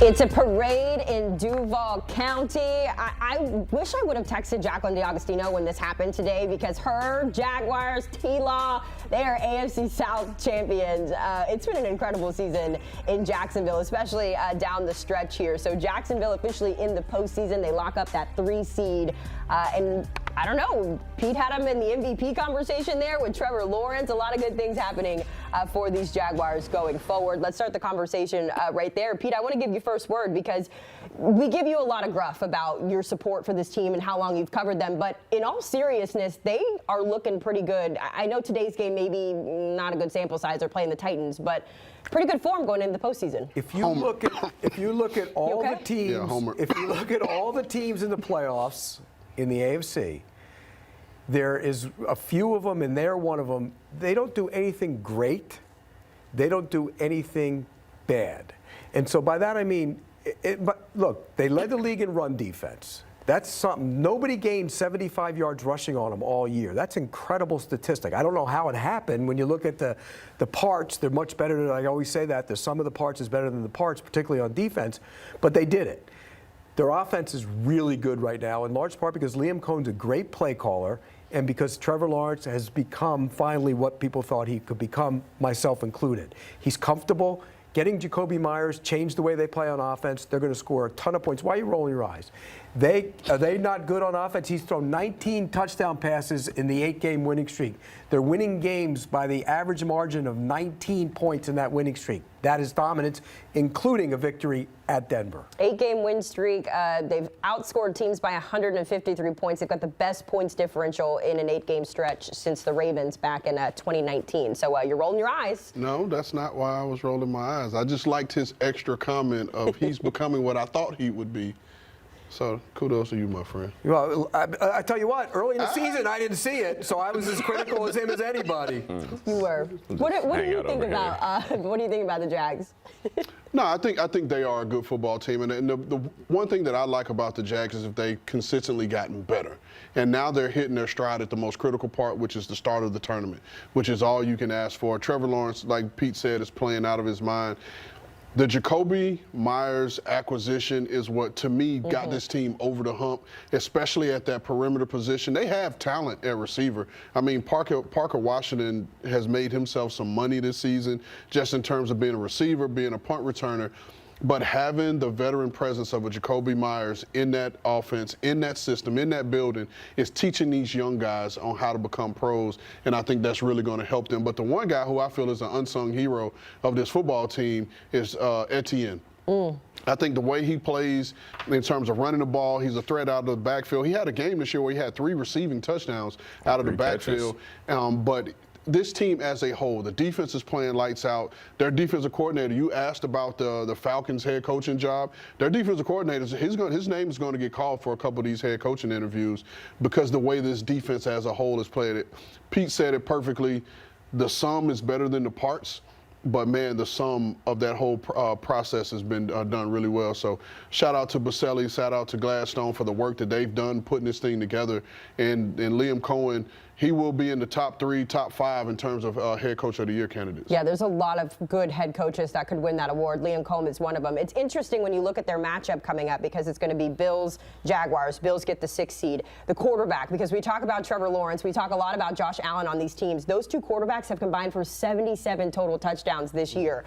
It's a parade in Duval County. I wish I would have texted Jacqueline D'Agostino when this happened today because her Jaguars, T-Law, they are AFC South champions. It's been an incredible season in Jacksonville, especially down the stretch here. So Jacksonville officially in the postseason. They lock up that 3 seed. And I don't know, Pete had him in the MVP conversation there with Trevor Lawrence. A lot of good things happening for these Jaguars going forward. Let's start the conversation right there. Pete, I want to give you first word because we give you a lot of gruff about your support for this team and how long you've covered them. But in all seriousness, they are looking pretty good. I know today's game maybe not a good sample size. They're playing the Titans, but pretty good form going into the postseason. If you look at all the teams, if you look at all the teams in the playoffs in the AFC, there is a few of them, and they're one of them. They don't do anything great. They don't do anything bad. And so by that I mean, but look, they led the league in run defense. That's something. Nobody gained 75 yards rushing on them all year. That's an incredible statistic. I don't know how it happened. When you look at the parts, they're much better than, I always say that. The sum of the parts is better than the parts, particularly on defense. But they did it. Their offense is really good right now, in large part because Liam Cohen's a great play caller and because Trevor Lawrence has become finally what people thought he could become, myself included. He's comfortable. Getting Jacoby Myers changed the way they play on offense. They're going to score a ton of points. Why are you rolling your eyes? Are they not good on offense? He's thrown 19 touchdown passes in the 8-game winning streak. They're winning games by the average margin of 19 points in that winning streak. That is dominance, including a victory at Denver. 8-game win streak. They've outscored teams by 153 points. They've got the best points differential in an 8-game stretch since the Ravens back in 2019. So you're rolling your eyes. No, that's not why I was rolling my eyes. I just liked his extra comment of he's becoming what I thought he would be. So kudos to you, my friend. Well, I tell you what, early in the season I didn't see it, so I was as critical as him as anybody. You were. What do you think about? What do you think about the Jags? No, I think they are a good football team, and the one thing that I like about the Jags is if they consistently gotten better, and now they're hitting their stride at the most critical part, which is the start of the tournament, which is all you can ask for. Trevor Lawrence, like Pete said, is playing out of his mind. The Jacoby Myers acquisition is what, to me, got this team over the hump, especially at that perimeter position. They have talent at receiver. I mean, Parker Washington has made himself some money this season just in terms of being a receiver, being a punt returner. But having the veteran presence of a Jacoby Myers in that offense, in that system, in that building, is teaching these young guys on how to become pros, and I think that's really going to help them. But the one guy who I feel is an unsung hero of this football team is Etienne. I think the way he plays in terms of running the ball, he's a threat out of the backfield. He had a game this year where he had 3 receiving touchdowns out of the backfield. But this team as a whole, the defense is playing lights out. Their defensive coordinator, you asked about the Falcons head coaching job. Their defensive coordinator, his name is going to get called for a couple of these head coaching interviews because the way this defense as a whole has played it. Pete said it perfectly. The sum is better than the parts. But, man, the sum of that whole process has been done really well. So shout out to Baselli, shout out to Gladstone for the work that they've done putting this thing together. And Liam Cohen, he will be in the top 3, top 5 in terms of head coach of the year candidates. Yeah, there's a lot of good head coaches that could win that award. Liam Cohen is one of them. It's interesting when you look at their matchup coming up because it's going to be Bills, Jaguars. Bills get the 6th seed. The quarterback, because we talk about Trevor Lawrence, we talk a lot about Josh Allen on these teams. Those two quarterbacks have combined for 77 total touchdowns this year.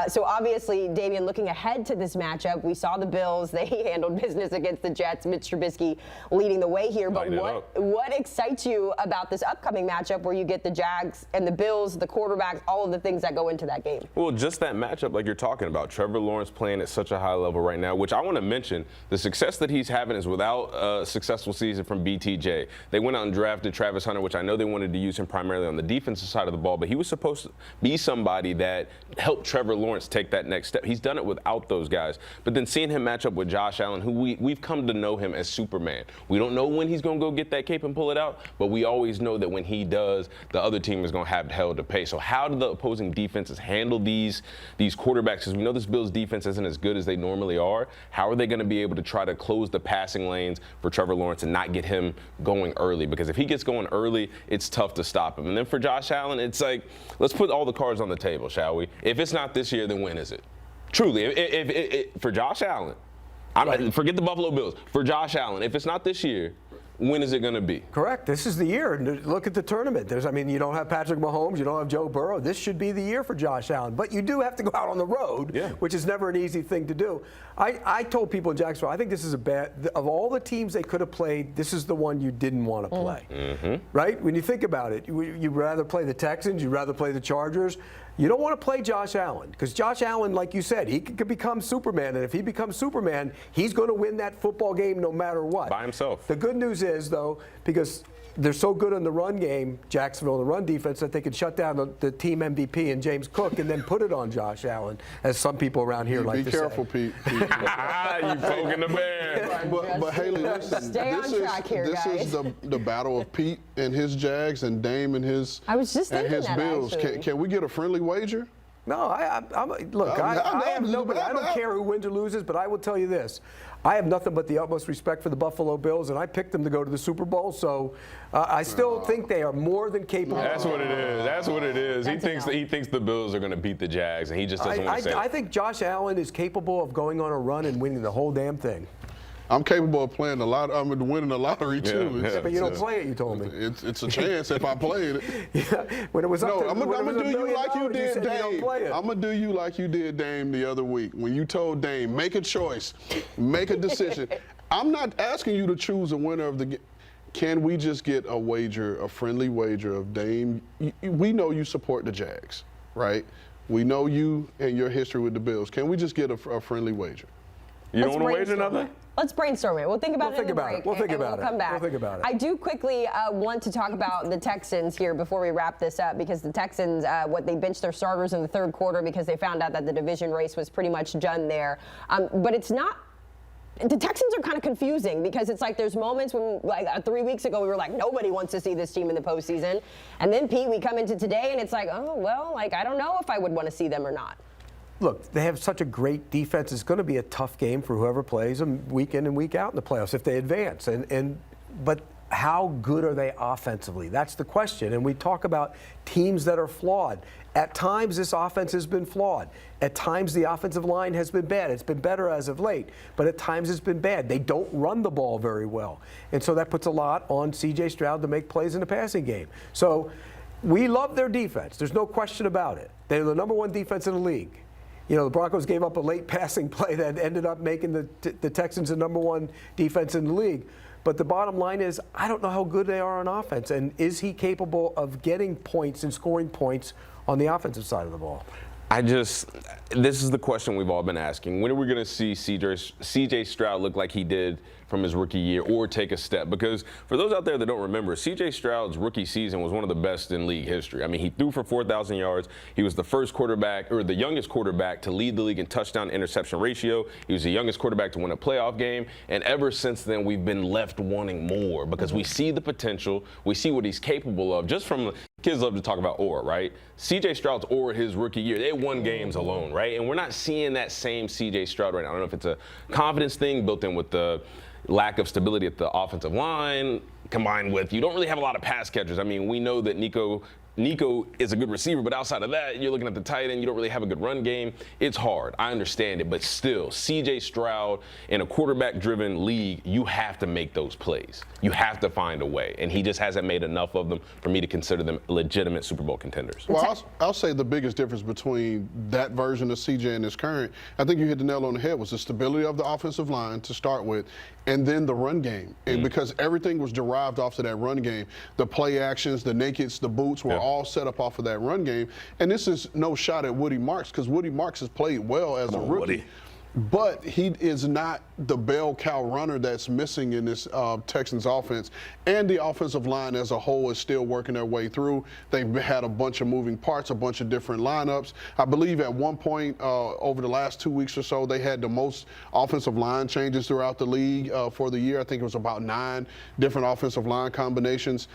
So obviously, Damien, looking ahead to this matchup, we saw the Bills. They handled business against the Jets. Mitch Trubisky leading the way here. But what excites you about this upcoming matchup where you get the Jags and the Bills, the quarterbacks, all of the things that go into that game? Well, just that matchup like you're talking about. Trevor Lawrence playing at such a high level right now, which I want to mention, the success that he's having is without a successful season from BTJ. They went out and drafted Travis Hunter, which I know they wanted to use him primarily on the defensive side of the ball, but he was supposed to be somebody that helped Trevor Lawrence take that next step. He's done it without those guys. But then seeing him match up with Josh Allen, who we've come to know him as Superman. We don't know when he's going to go get that cape and pull it out, but we always know that when he does, the other team is going to have hell to pay. So how do the opposing defenses handle these quarterbacks? Because we know this Bills defense isn't as good as they normally are. How are they going to be able to try to close the passing lanes for Trevor Lawrence and not get him going early? Because if he gets going early, it's tough to stop him. And then for Josh Allen, it's like, let's put all the cards on the table, shall we? If it's not this year, then when is it? Truly, for Josh Allen, forget the Buffalo Bills. For Josh Allen, if it's not this year, when is it going to be? Correct. This is the year. Look at the tournament. You don't have Patrick Mahomes. You don't have Joe Burrow. This should be the year for Josh Allen. But you do have to go out on the road, which is never an easy thing to do. I told people in Jacksonville, I think this is of all the teams they could have played, this is the one you didn't want to play. Mm-hmm. Right? When you think about it, you'd rather play the Texans. You'd rather play the Chargers. You don't want to play Josh Allen because Josh Allen, like you said, he could become Superman. And if he becomes Superman, he's going to win that football game no matter what. By himself. The good news is, though, because they're so good in the run game, Jacksonville, the run defense, that they can shut down the team MVP and James Cook and then put it on Josh Allen, as some people around here like to say. Be careful, Pete. You poking the bear. But Haley, listen, this is the battle of Pete and his Jags and Dame and his Bills. Can we get a friendly wager? No, I don't care who wins or loses, but I will tell you this. I have nothing but the utmost respect for the Buffalo Bills, and I picked them to go to the Super Bowl, so I still think they are more than capable. That's what it is. That's what it is. He thinks the Bills are going to beat the Jags, and he just doesn't want to say it. I think Josh Allen is capable of going on a run and winning the whole damn thing. I'm capable of playing winning the lottery too. Yeah, but you don't play it, you told me. It's a chance if I played it. Yeah, when it was up to I'm gonna do you like you did, Dame. I'm gonna do you like you did, Dame, the other week when you told Dame, make a choice, make a decision. I'm not asking you to choose a winner of the game. Can we just get a wager, a friendly wager of Dame? We know you support the Jags, right? We know you and your history with the Bills. Can we just get a friendly wager? You don't want to wager nothing? Let's brainstorm it. We'll think about it in the break. We'll think about it. Come back. We'll think about it. I do quickly want to talk about the Texans here before we wrap this up, because the Texans, they benched their starters in the third quarter because they found out that the division race was pretty much done there. But it's not. The Texans are kind of confusing because it's like there's moments when, like 3 weeks ago, we were like, nobody wants to see this team in the postseason. And then, Pete, we come into today and it's like, oh, well, I don't know if I would want to see them or not. Look, they have such a great defense. It's going to be a tough game for whoever plays them week in and week out in the playoffs if they advance. But how good are they offensively? That's the question. And we talk about teams that are flawed. At times, this offense has been flawed. At times, the offensive line has been bad. It's been better as of late, but at times it's been bad. They don't run the ball very well. And so that puts a lot on C.J. Stroud to make plays in the passing game. So we love their defense. There's no question about it. They're the number one defense in the league. You know, the Broncos gave up a late passing play that ended up making the Texans the number one defense in the league. But the bottom line is, I don't know how good they are on offense. And is he capable of getting points and scoring points on the offensive side of the ball? This is the question we've all been asking. When are we going to see C.J. Stroud look like he did from his rookie year or take a step? Because for those out there that don't remember, C.J. Stroud's rookie season was one of the best in league history. I mean, he threw for 4,000 yards. He was the first quarterback, or the youngest quarterback, to lead the league in touchdown interception ratio. He was the youngest quarterback to win a playoff game. And ever since then, we've been left wanting more because we see the potential. We see what he's capable of. Just from kids love to talk about aura, right? C.J. Stroud's aura his rookie year, they won games alone, right? And we're not seeing that same C.J. Stroud right now. I don't know if it's a confidence thing built in with the lack of stability at the offensive line, combined with you don't really have a lot of pass catchers. I mean, we know that Nico is a good receiver, but outside of that, you're looking at the tight end, you don't really have a good run game. It's hard. I understand it, but still, C.J. Stroud, in a quarterback-driven league, you have to make those plays. You have to find a way, and he just hasn't made enough of them for me to consider them legitimate Super Bowl contenders. Well, I'll say the biggest difference between that version of C.J. and his current, I think you hit the nail on the head, was the stability of the offensive line to start with, and then the run game. And because everything was derived off of that run game, the play actions, the nakeds, the boots were all set up off of that run game. And this is no shot at Woody Marks, because Woody Marks has played well as a rookie. Woody. But he is not the bell cow runner that's missing in this Texans offense. And the offensive line as a whole is still working their way through. They've had a bunch of moving parts, a bunch of different lineups. I believe at one point over the last 2 weeks or so, they had the most offensive line changes throughout the league for the year. I think it was about 9 different offensive line combinations.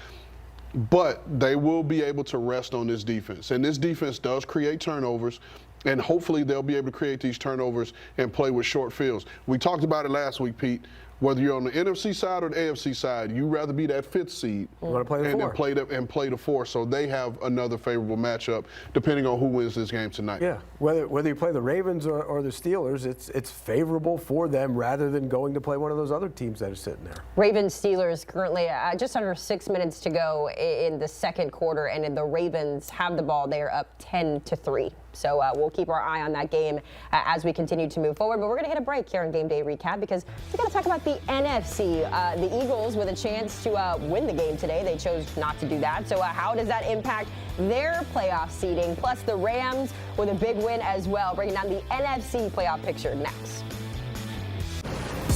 But they will be able to rest on this defense. And this defense does create turnovers. And hopefully they'll be able to create these turnovers and play with short fields. We talked about it last week, Pete. Whether you're on the NFC side or the AFC side, you'd rather be that 5th seed and play the 4. So they have another favorable matchup depending on who wins this game tonight. Yeah, whether you play the Ravens or the Steelers, it's favorable for them rather than going to play one of those other teams that are sitting there. Ravens-Steelers currently just under 6 minutes to go in the second quarter, and the Ravens have the ball. They are up 10-3. So we'll keep our eye on that game as we continue to move forward. But we're going to hit a break here on Game Day Recap because we're going to talk about the NFC. The Eagles with a chance to win the game today. They chose not to do that. So how does that impact their playoff seeding? Plus the Rams with a big win as well. Breaking down the NFC playoff picture next.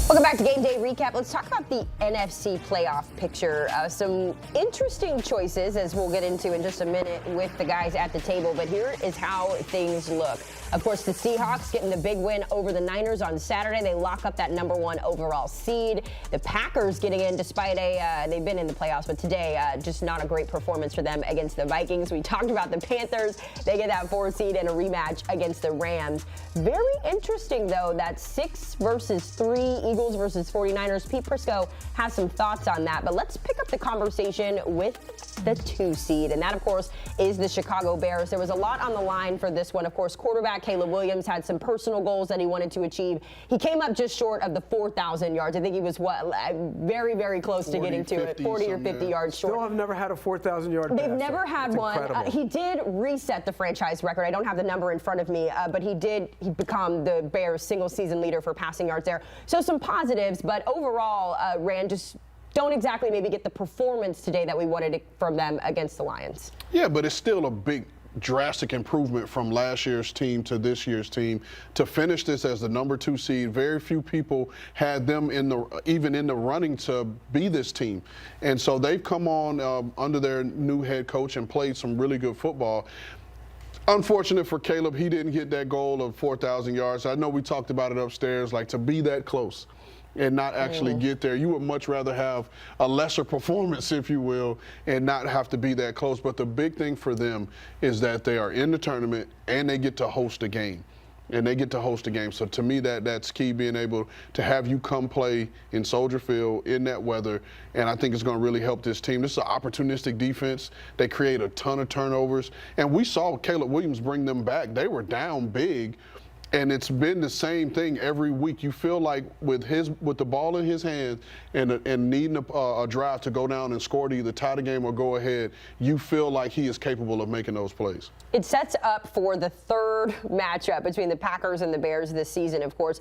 Welcome back to Game Day Recap. Let's talk about the NFC playoff picture. Some interesting choices, as we'll get into in just a minute with the guys at the table, but here is how things look. Of course, the Seahawks getting the big win over the Niners on Saturday. They lock up that #1 overall seed. The Packers getting in despite they've been in the playoffs, but today just not a great performance for them against the Vikings. We talked about the Panthers. They get that 4 seed and a rematch against the Rams. Very interesting, though, that 6 versus 3, Eagles versus 49ers. Pete Prisco has some thoughts on that, but let's pick up the conversation with the 2 seed, and that, of course, is the Chicago Bears. There was a lot on the line for this one. Of course, quarterback Caleb Williams had some personal goals that he wanted to achieve. He came up just short of the 4,000 yards. I think he was, very, very close to getting to it, 40 or 50 yards short. Still have never had a 4,000-yard pass. They've never had one. He did reset the franchise record. I don't have the number in front of me, but he become the Bears' single-season leader for passing yards there. So some positives, but overall, Rand, just don't exactly maybe get the performance today that we wanted from them against the Lions. Yeah, but it's still a big drastic improvement from last year's team to this year's team. To finish this as the #2 seed, very few people had them even in the running to be this team. And so they've come on under their new head coach and played some really good football. Unfortunate for Caleb, he didn't get that goal of 4,000 yards. I know we talked about it upstairs, like to be that close and not actually get there. You would much rather have a lesser performance, if you will, and not have to be that close. But the big thing for them is that they are in the tournament and they get to host a game. So to me, that's key, being able to have you come play in Soldier Field in that weather. And I think it's going to really help this team. This is an opportunistic defense. They create a ton of turnovers. And we saw Caleb Williams bring them back. They were down big. And it's been the same thing every week. You feel like with the ball in his hands and needing a drive to go down and score to either tie the game or go ahead, you feel like he is capable of making those plays. It sets up for the third matchup between the Packers and the Bears this season, of course.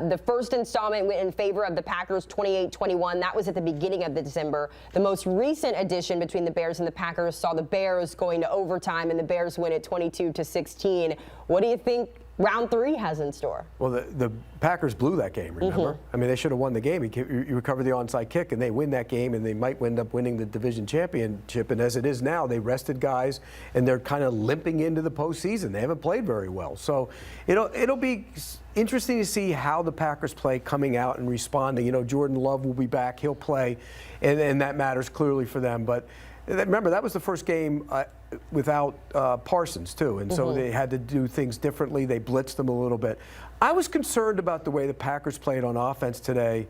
The first installment went in favor of the Packers, 28-21. That was at the beginning of December. The most recent addition between the Bears and the Packers saw the Bears going to overtime, and the Bears win it 22-16. What do you think round 3 has in store? Well, the Packers blew that game, remember? I mean, they should have won the game. You recover the onside kick, and they win that game, and they might end up winning the division championship. And as it is now, they rested guys, and they're kind of limping into the postseason. They haven't played very well. So it'll be interesting to see how the Packers play coming out and responding. You know, Jordan Love will be back. He'll play, and that matters clearly for them. But remember, that was the first game without Parsons, too. And so they had to do things differently. They blitzed them a little bit. I was concerned about the way the Packers played on offense today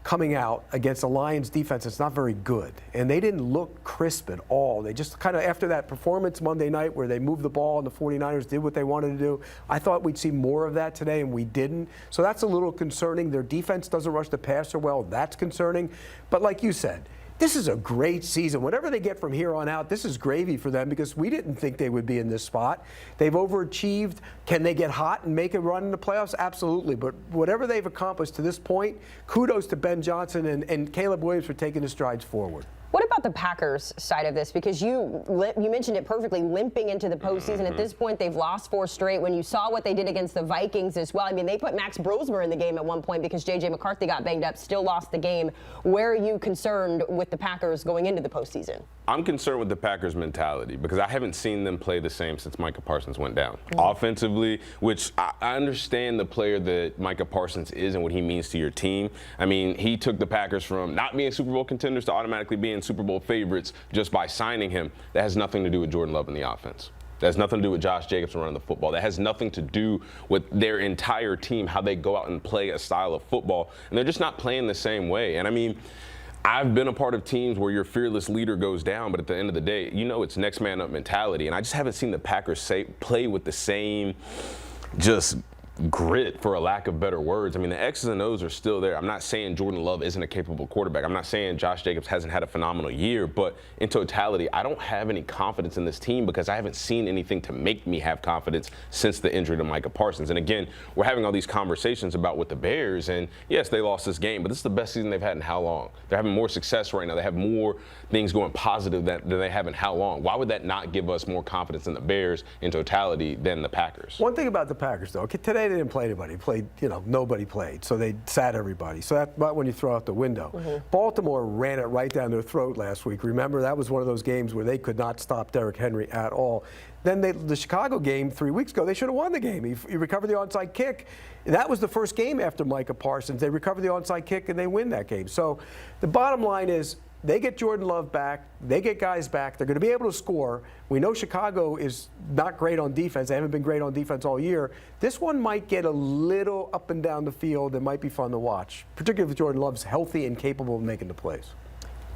coming out against a Lions defense that's not very good. And they didn't look crisp at all. They just kind of, after that performance Monday night where they moved the ball and the 49ers did what they wanted to do, I thought we'd see more of that today, and we didn't. So that's a little concerning. Their defense doesn't rush the passer well. That's concerning. But like you said, this is a great season. Whatever they get from here on out, this is gravy for them because we didn't think they would be in this spot. They've overachieved. Can they get hot and make a run in the playoffs? Absolutely. But whatever they've accomplished to this point, kudos to Ben Johnson and Caleb Williams for taking the strides forward. What about the Packers side of this? Because you mentioned it perfectly, limping into the postseason. At this point, they've lost 4 straight. When you saw what they did against the Vikings as well, I mean, they put Max Brosmer in the game at one point because J.J. McCarthy got banged up, still lost the game. Where are you concerned with the Packers going into the postseason? I'm concerned with the Packers' mentality because I haven't seen them play the same since Micah Parsons went down. Offensively, which I understand the player that Micah Parsons is and what he means to your team. I mean, he took the Packers from not being Super Bowl contenders to automatically being Super Bowl favorites just by signing him. That has nothing to do with Jordan Love and the offense. That has nothing to do with Josh Jacobs running the football. That has nothing to do with their entire team, how they go out and play a style of football. And they're just not playing the same way. And I mean, I've been a part of teams where your fearless leader goes down, but at the end of the day, you know it's next man up mentality. And I just haven't seen the Packers play with the same just grit, for a lack of better words. I mean, the X's and O's are still there. I'm not saying Jordan Love isn't a capable quarterback. I'm not saying Josh Jacobs hasn't had a phenomenal year, but in totality, I don't have any confidence in this team because I haven't seen anything to make me have confidence since the injury to Micah Parsons. And again, we're having all these conversations about with the Bears, and yes, they lost this game, but this is the best season they've had in how long? They're having more success right now. They have more things going positive than they have in how long? Why would that not give us more confidence in the Bears in totality than the Packers? One thing about the Packers, though, today they didn't play anybody. Nobody played. So they sat everybody. So that's about when you throw out the window. Baltimore ran it right down their throat last week. Remember, that was one of those games where they could not stop Derrick Henry at all. Then the Chicago game 3 weeks ago, they should have won the game. He recovered the onside kick. That was the first game after Micah Parsons. They recovered the onside kick and they win that game. So the bottom line is, they get Jordan Love back. They get guys back. They're going to be able to score. We know Chicago is not great on defense. They haven't been great on defense all year. This one might get a little up and down the field. It might be fun to watch, particularly if Jordan Love's healthy and capable of making the plays.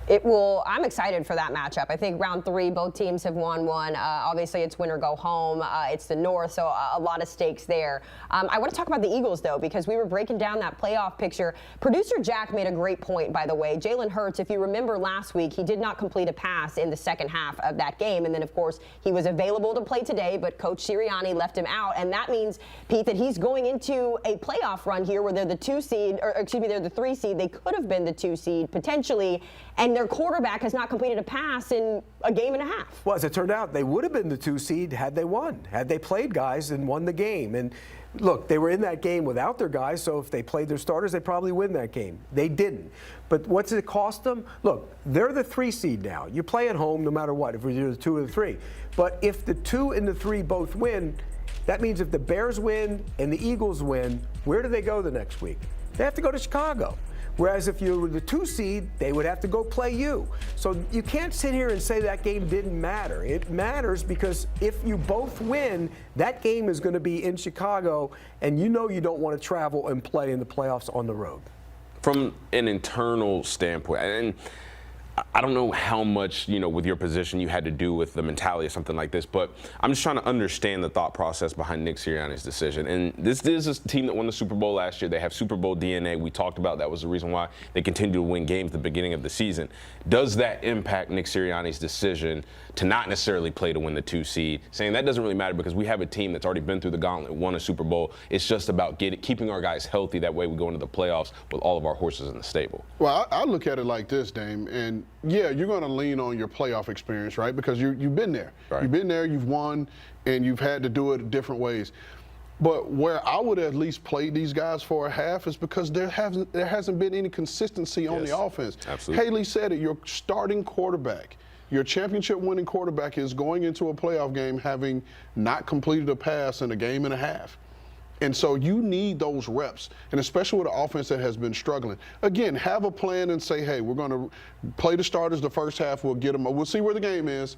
I'm excited for that matchup. I think round 3, both teams have won one. Obviously, it's win or go home. It's the North, so a lot of stakes there. I want to talk about the Eagles, though, because we were breaking down that playoff picture. Producer Jack made a great point, by the way. Jalen Hurts, if you remember last week, he did not complete a pass in the second half of that game. And then, of course, he was available to play today, but Coach Sirianni left him out. And that means, Pete, that he's going into a playoff run here where they're the 2 seed, or excuse me, they're the 3 seed. They could have been the 2 seed, potentially. And their quarterback has not completed a pass in a game and a half. Well, as it turned out, they would have been the 2 seed had they won, had they played guys and won the game. And look, they were in that game without their guys, so if they played their starters, they probably win that game. They didn't. But what's it cost them? Look, they're the 3 seed now. You play at home no matter what, if you're the 2 or the 3. But if the 2 and the 3 both win, that means if the Bears win and the Eagles win, where do they go the next week? They have to go to Chicago. Whereas if you were the 2 seed, they would have to go play you. So you can't sit here and say that game didn't matter. It matters because if you both win, that game is going to be in Chicago, and you know you don't want to travel and play in the playoffs on the road. From an internal standpoint, and I don't know how much, with your position you had to do with the mentality of something like this, but I'm just trying to understand the thought process behind Nick Sirianni's decision. And this is a team that won the Super Bowl last year. They have Super Bowl DNA. We talked about that was the reason why they continue to win games at the beginning of the season. Does that impact Nick Sirianni's decision to not necessarily play to win the 2 seed, saying that doesn't really matter because we have a team that's already been through the gauntlet, won a Super Bowl. It's just about keeping our guys healthy. That way we go into the playoffs with all of our horses in the stable. Well, I look at it like this, Dame, and yeah, you're going to lean on your playoff experience, right? Because you've been there. Right. You've been there, you've won, and you've had to do it different ways. But where I would at least play these guys for a half is because there hasn't been any consistency on the offense. Absolutely. Haley said it, your starting quarterback, your championship-winning quarterback is going into a playoff game having not completed a pass in a game and a half. And so you need those reps, and especially with an offense that has been struggling. Again, have a plan and say, hey, we're going to play the starters the first half. We'll get them. We'll see where the game is.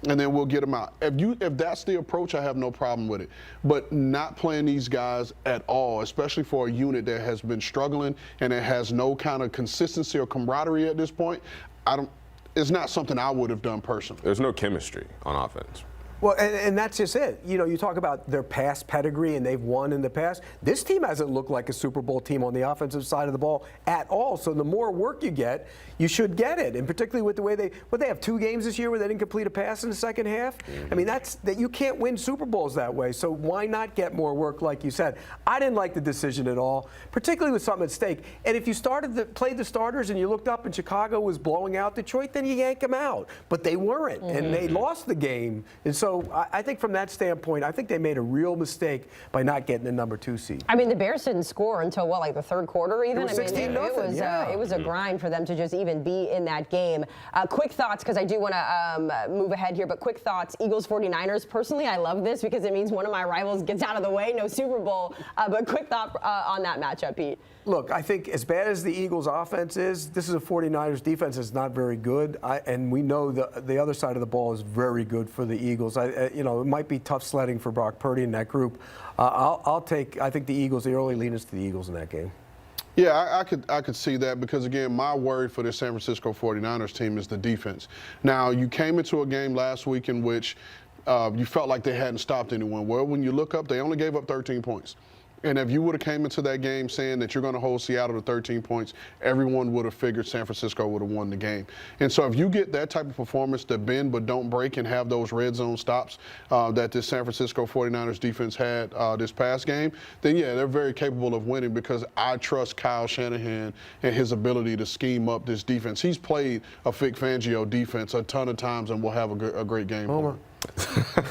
and then we'll get them out. If that's the approach, I have no problem with it. But not playing these guys at all, especially for a unit that has been struggling and it has no kind of consistency or camaraderie at this point, it's not something I would have done personally. There's no chemistry on offense. Well, and that's just it. You know, you talk about their past pedigree and they've won in the past. This team hasn't looked like a Super Bowl team on the offensive side of the ball at all. So the more work you get, you should get it. And particularly with the way they have 2 games this year where they didn't complete a pass in the second half. I mean, that you can't win Super Bowls that way. So why not get more work, like you said? I didn't like the decision at all, particularly with something at stake. And if you played the starters and you looked up and Chicago was blowing out Detroit, then you yank them out. But they weren't, and they lost the game. And so I think from that standpoint, I think they made a real mistake by not getting the number 2 seed. I mean, the Bears didn't score until like the third quarter even. It was 16-0. It was a grind for them to just even be in that game. Quick thoughts, because I do want to move ahead here, but quick thoughts. Eagles 49ers. Personally, I love this because it means one of my rivals gets out of the way. No Super Bowl. But quick thought on that matchup, Pete. Look, I think as bad as the Eagles' offense is, this is a 49ers defense that's not very good, and we know the other side of the ball is very good for the Eagles. It might be tough sledding for Brock Purdy in that group. I think the Eagles, the early lean is to the Eagles in that game. Yeah, I could see that because, again, my worry for the San Francisco 49ers team is the defense. Now, you came into a game last week in which you felt like they hadn't stopped anyone. Well, when you look up, they only gave up 13 points. And if you would have came into that game saying that you're going to hold Seattle to 13 points, everyone would have figured San Francisco would have won the game. And so if you get that type of performance to bend but don't break and have those red zone stops that this San Francisco 49ers defense had this past game, then, yeah, they're very capable of winning because I trust Kyle Shanahan and his ability to scheme up this defense. He's played a Vic Fangio defense a ton of times and will have a great game. Homer.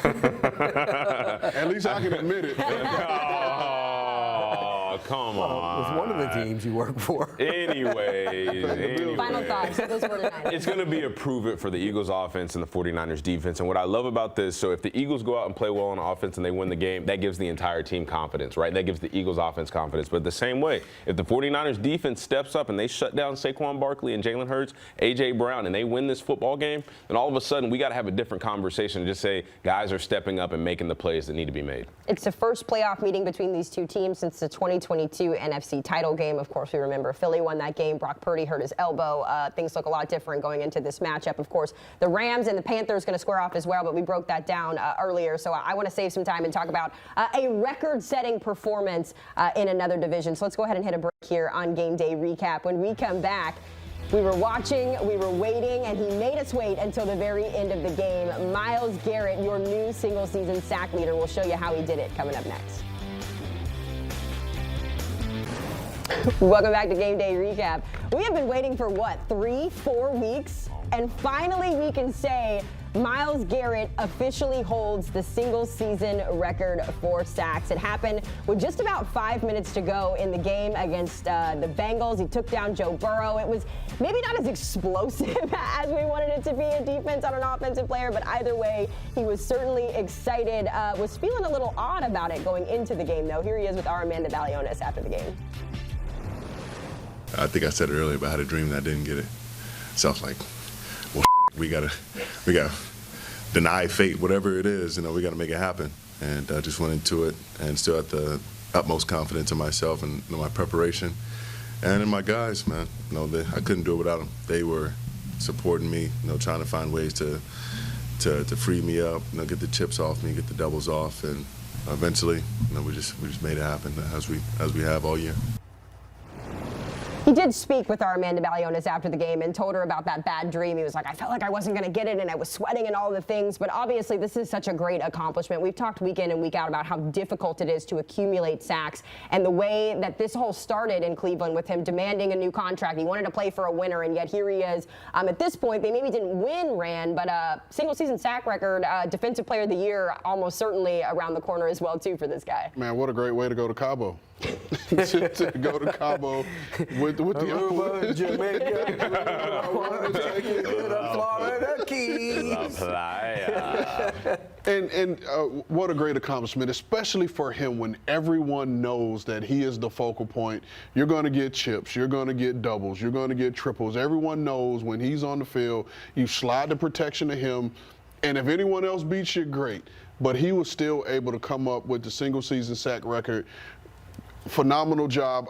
At least I can admit it. Oh, come on. With one of the teams you work for. Anyways. Final thoughts. Those 49ers. It's going to be a prove it for the Eagles offense and the 49ers defense. And what I love about this, so if the Eagles go out and play well on offense and they win the game, that gives the entire team confidence, right? That gives the Eagles offense confidence. But the same way, if the 49ers defense steps up and they shut down Saquon Barkley and Jalen Hurts, A.J. Brown, and they win this football game, then all of a sudden we got to have a different conversation and just say guys are stepping up and making the plays that need to be made. It's the first playoff meeting between these two teams since the 2022 NFC title game. Of course, we remember Philly won that game. Brock Purdy hurt his elbow. Things look a lot different going into this matchup. Of course, the Rams and the Panthers going to square off as well, but we broke that down earlier. So I want to save some time and talk about a record-setting performance in another division. So let's go ahead and hit a break here on Game Day Recap. When we come back, we were watching, we were waiting, and he made us wait until the very end of the game. Myles Garrett, your new single-season sack leader, will show you how he did it coming up next. Welcome back to Game Day Recap. We have been waiting for, 3-4 weeks? And finally we can say Myles Garrett officially holds the single-season record for sacks. It happened with just about 5 minutes to go in the game against the Bengals. He took down Joe Burrow. It was maybe not as explosive as we wanted it to be in defense on an offensive player, but either way, he was certainly excited. Was feeling a little odd about it going into the game, though. Here he is with our Amanda Balionis after the game. I think I said it earlier, but I had a dream that I didn't get it. So I was like, well, we gotta deny fate, whatever it is, we gotta make it happen. And I just went into it and still had the utmost confidence in myself and my preparation. And in my guys, man, I couldn't do it without them. They were supporting me, trying to find ways to free me up, get the chips off me, get the doubles off, and eventually, we just made it happen as we have all year. He did speak with our Amanda Balionis after the game and told her about that bad dream. He was like, I felt like I wasn't going to get it and I was sweating and all the things. But obviously, this is such a great accomplishment. We've talked week in and week out about how difficult it is to accumulate sacks and the way that this whole started in Cleveland with him demanding a new contract. He wanted to play for a winner, and yet here he is. At this point, they maybe didn't win, Rand, but single-season sack record, Defensive Player of the Year, almost certainly around the corner as well, too, for this guy. Man, what a great way to go to Cabo. to go to Cabo with the Aruba, Jamaica, I want to take you to the Florida Keys. And what a great accomplishment, especially for him when everyone knows that he is the focal point. You're going to get chips, you're going to get doubles, you're going to get triples. Everyone knows when he's on the field, you slide the protection to him, And if anyone else beats you, great. But he was still able to come up with the single-season sack record. Phenomenal job.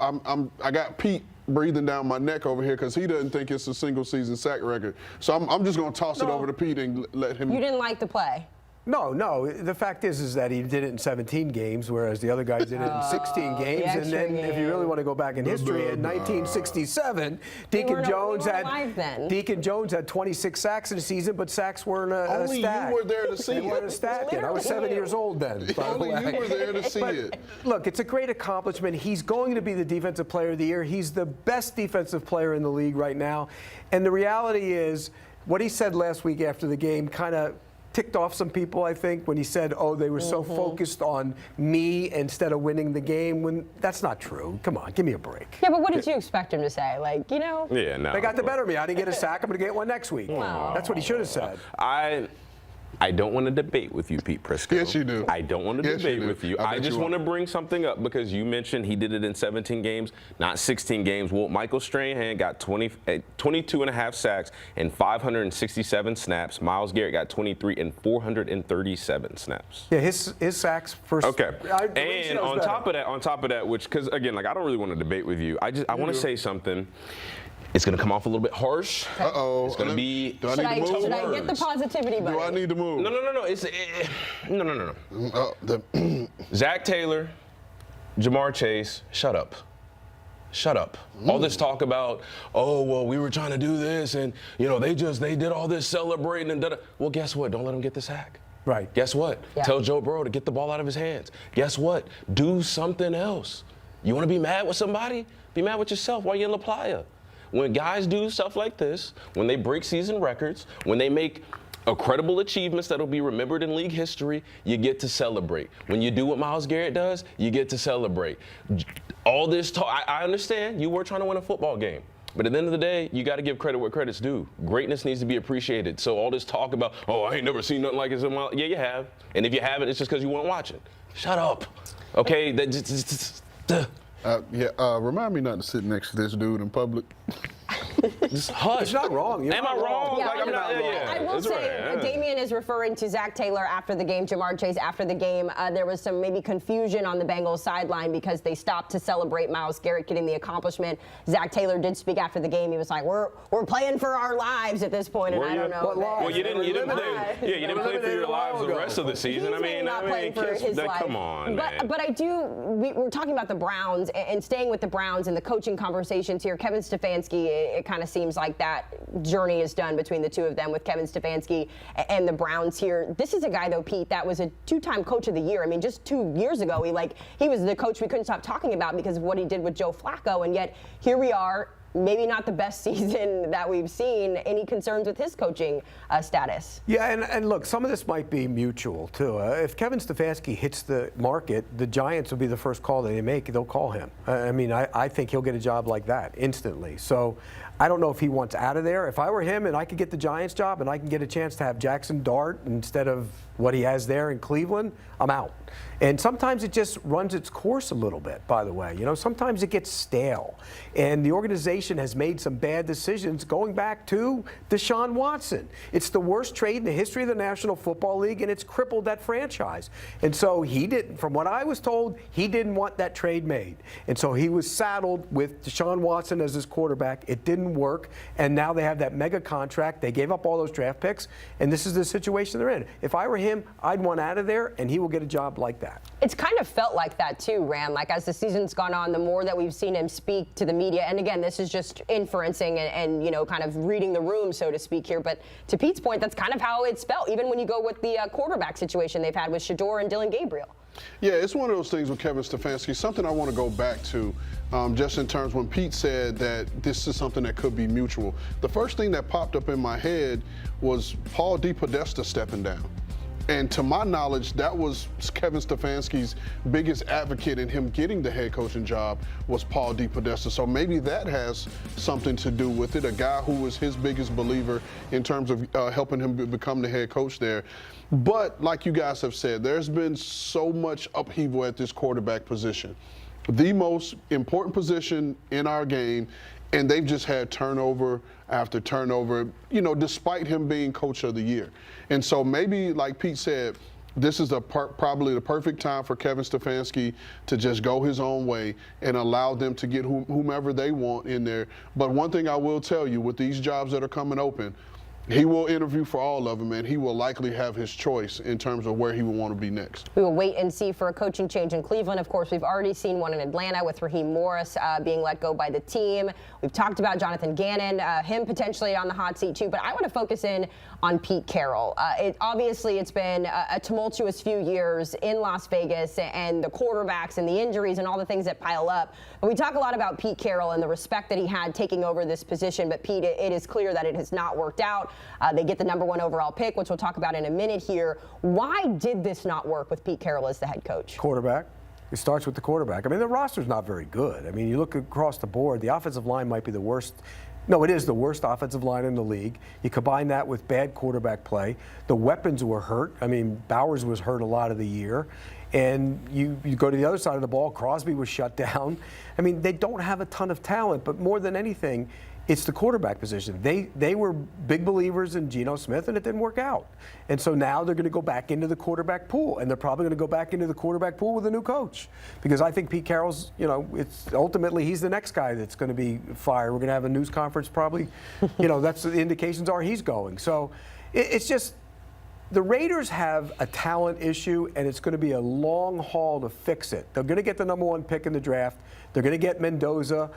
I got Pete breathing down my neck over here because he doesn't think it's a single-season sack record. So I'm just going to toss it over to Pete and let him. You didn't like the play? No. The fact is that he did it in 17 games, whereas the other guys did it in 16 games. And then, if you really want to go back in history, in 1967, Deacon Jones had 26 sacks in a season, but sacks weren't a stat. Only you were there to see it. They weren't a stat yet. I was 7 years old then. Only you were there to see it. Look, it's a great accomplishment. He's going to be the Defensive Player of the Year. He's the best defensive player in the league right now. And the reality is, what he said last week after the game kind of ticked off some people, I think, when he said, they were so focused on me instead of winning the game. When that's not true. Come on, give me a break. Yeah, but what did you expect him to say? Like, Yeah, no. They got the better of me. I didn't get a sack. I'm going to get one next week. That's what he should have said. I don't want to debate with you, Pete Prisco. Yes, you do. I don't want to debate with you. I just want to bring something up because you mentioned he did it in 17 games, not 16 games. Well, Michael Strahan got 22 and a half sacks and 567 snaps. Myles Garrett got 23 and 437 snaps. Yeah, his sacks first. Okay. And on top of that, which, because again, like I don't really want to debate with you. I want to say something. It's going to come off a little bit harsh. Uh-oh. It's going to be. Should I get the positivity button? Do I need to move? No. No. Zach Taylor, Jamar Chase, shut up. All this talk about, we were trying to do this, and they did all this celebrating and da-da. Well, guess what? Don't let them get the sack. Right. Guess what? Yeah. Tell Joe Burrow to get the ball out of his hands. Guess what? Do something else. You want to be mad with somebody? Be mad with yourself while you're in La Playa. When guys do stuff like this, when they break season records, when they make credible achievements that will be remembered in league history, you get to celebrate. When you do what Myles Garrett does, you get to celebrate. All this talk, I understand you were trying to win a football game. But at the end of the day, you got to give credit where credit's due. Greatness needs to be appreciated. So all this talk about, I ain't never seen nothing like this in my life. Yeah, you have. And if you haven't, it's just because you weren't watching. Shut up. Okay? Remind me not to sit next to this dude in public. Just hush. It's not wrong. Am I wrong? Yeah, I'm not. I will say, Damien is referring to Zach Taylor after the game, Jamar Chase after the game. There was some maybe confusion on the Bengals sideline because they stopped to celebrate Myles Garrett getting the accomplishment. Zach Taylor did speak after the game. He was like, "We're playing for our lives at this point," and I don't know. Well, you didn't play for your lives the rest of the season. Not playing for his life. Come on, man. But we're talking about the Browns and staying with the Browns and the coaching conversations here. Kevin Stefanski, it kind of seems like that journey is done between the two of them with Kevin Stefanski and the Browns here. This is a guy, though, Pete, that was a two-time coach of the year. I mean, just 2 years ago, he was the coach we couldn't stop talking about because of what he did with Joe Flacco, and yet here we are. Maybe not the best season that we've seen. Any concerns with his coaching status? Yeah, and look, some of this might be mutual, too. If Kevin Stefanski hits the market, the Giants will be the first call they make. They'll call him. I think he'll get a job like that instantly. So I don't know if he wants out of there. If I were him and I could get the Giants job and I can get a chance to have Jackson Dart instead of what he has there in Cleveland, I'm out. And sometimes it just runs its course a little bit, by the way. Sometimes it gets stale. And the organization has made some bad decisions going back to Deshaun Watson. It's the worst trade in the history of the National Football League, and it's crippled that franchise. And so from what I was told, he didn't want that trade made. And so he was saddled with Deshaun Watson as his quarterback. It didn't work. And now they have that mega contract. They gave up all those draft picks, and this is the situation they're in. If I were him, I'd want out of there, and he will get a job like that. It's kind of felt like that too, Ran. Like as the season's gone on, the more that we've seen him speak to the media, and again, this is just inferencing and kind of reading the room, so to speak here. But to Pete's point, that's kind of how it's felt, even when you go with the quarterback situation they've had with Shedeur and Dylan Gabriel. Yeah, it's one of those things with Kevin Stefanski, something I want to go back to just in terms when Pete said that this is something that could be mutual. The first thing that popped up in my head was Paul DePodesta stepping down. And to my knowledge, that was Kevin Stefanski's biggest advocate in him getting the head coaching job was Paul DePodesta. So maybe that has something to do with it, a guy who was his biggest believer in terms of helping him become the head coach there. But like you guys have said, there's been so much upheaval at this quarterback position. The most important position in our game, And they've just had turnover after turnover, despite him being coach of the year. And so maybe, like Pete said, this is probably the perfect time for Kevin Stefanski to just go his own way and allow them to get whomever they want in there. But one thing I will tell you, with these jobs that are coming open, he will interview for all of them, and he will likely have his choice in terms of where he will want to be next. We will wait and see for a coaching change in Cleveland. Of course, we've already seen one in Atlanta with Raheem Morris being let go by the team. We've talked about Jonathan Gannon, him potentially on the hot seat too, but I want to focus in on Pete Carroll. Obviously, it's been a tumultuous few years in Las Vegas, and the quarterbacks and the injuries and all the things that pile up. But we talk a lot about Pete Carroll and the respect that he had taking over this position, but Pete, it is clear that it has not worked out. They get the #1 overall pick, which we'll talk about in a minute here. Why did this not work with Pete Carroll as the head coach? Quarterback. It starts with the quarterback. I mean, the roster's not very good. I mean, you look across the board, the offensive line might be the worst. No, it is the worst offensive line in the league. You combine that with bad quarterback play. The weapons were hurt. I mean, Bowers was hurt a lot of the year. And you go to the other side of the ball, Crosby was shut down. I mean, they don't have a ton of talent, but more than anything, it's the quarterback position. They were big believers in Geno Smith, and it didn't work out. And so now they're going to go back into the quarterback pool, and they're probably going to go back into the quarterback pool with a new coach. Because I think Pete Carroll's, it's ultimately he's the next guy that's going to be fired. We're going to have a news conference probably. That's the indications are he's going. So it's just the Raiders have a talent issue, and it's going to be a long haul to fix it. They're going to get the #1 pick in the draft. They're going to get Mendoza.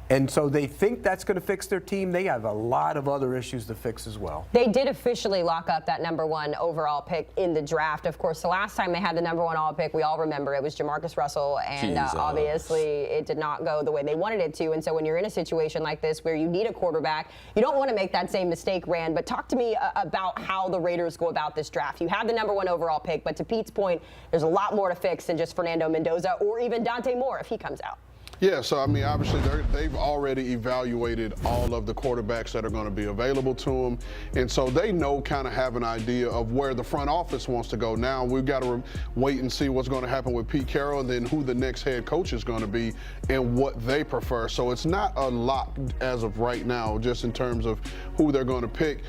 And so they think that's going to fix their team. They have a lot of other issues to fix as well. They did officially lock up that #1 overall pick in the draft. Of course, the last time they had the #1 overall pick, we all remember it was Jamarcus Russell, and obviously it did not go the way they wanted it to. And so when you're in a situation like this where you need a quarterback, you don't want to make that same mistake, Rand. But talk to me about how the Raiders go about this draft. You have the #1 overall pick, but to Pete's point, there's a lot more to fix than just Fernando Mendoza or even Dante Moore if he comes out. Yeah, so I mean, obviously they've already evaluated all of the quarterbacks that are going to be available to them, and so they have an idea of where the front office wants to go. Now we've got to wait and see what's going to happen with Pete Carroll, and then who the next head coach is going to be and what they prefer. So it's not a lot as of right now, just in terms of who they're going to pick.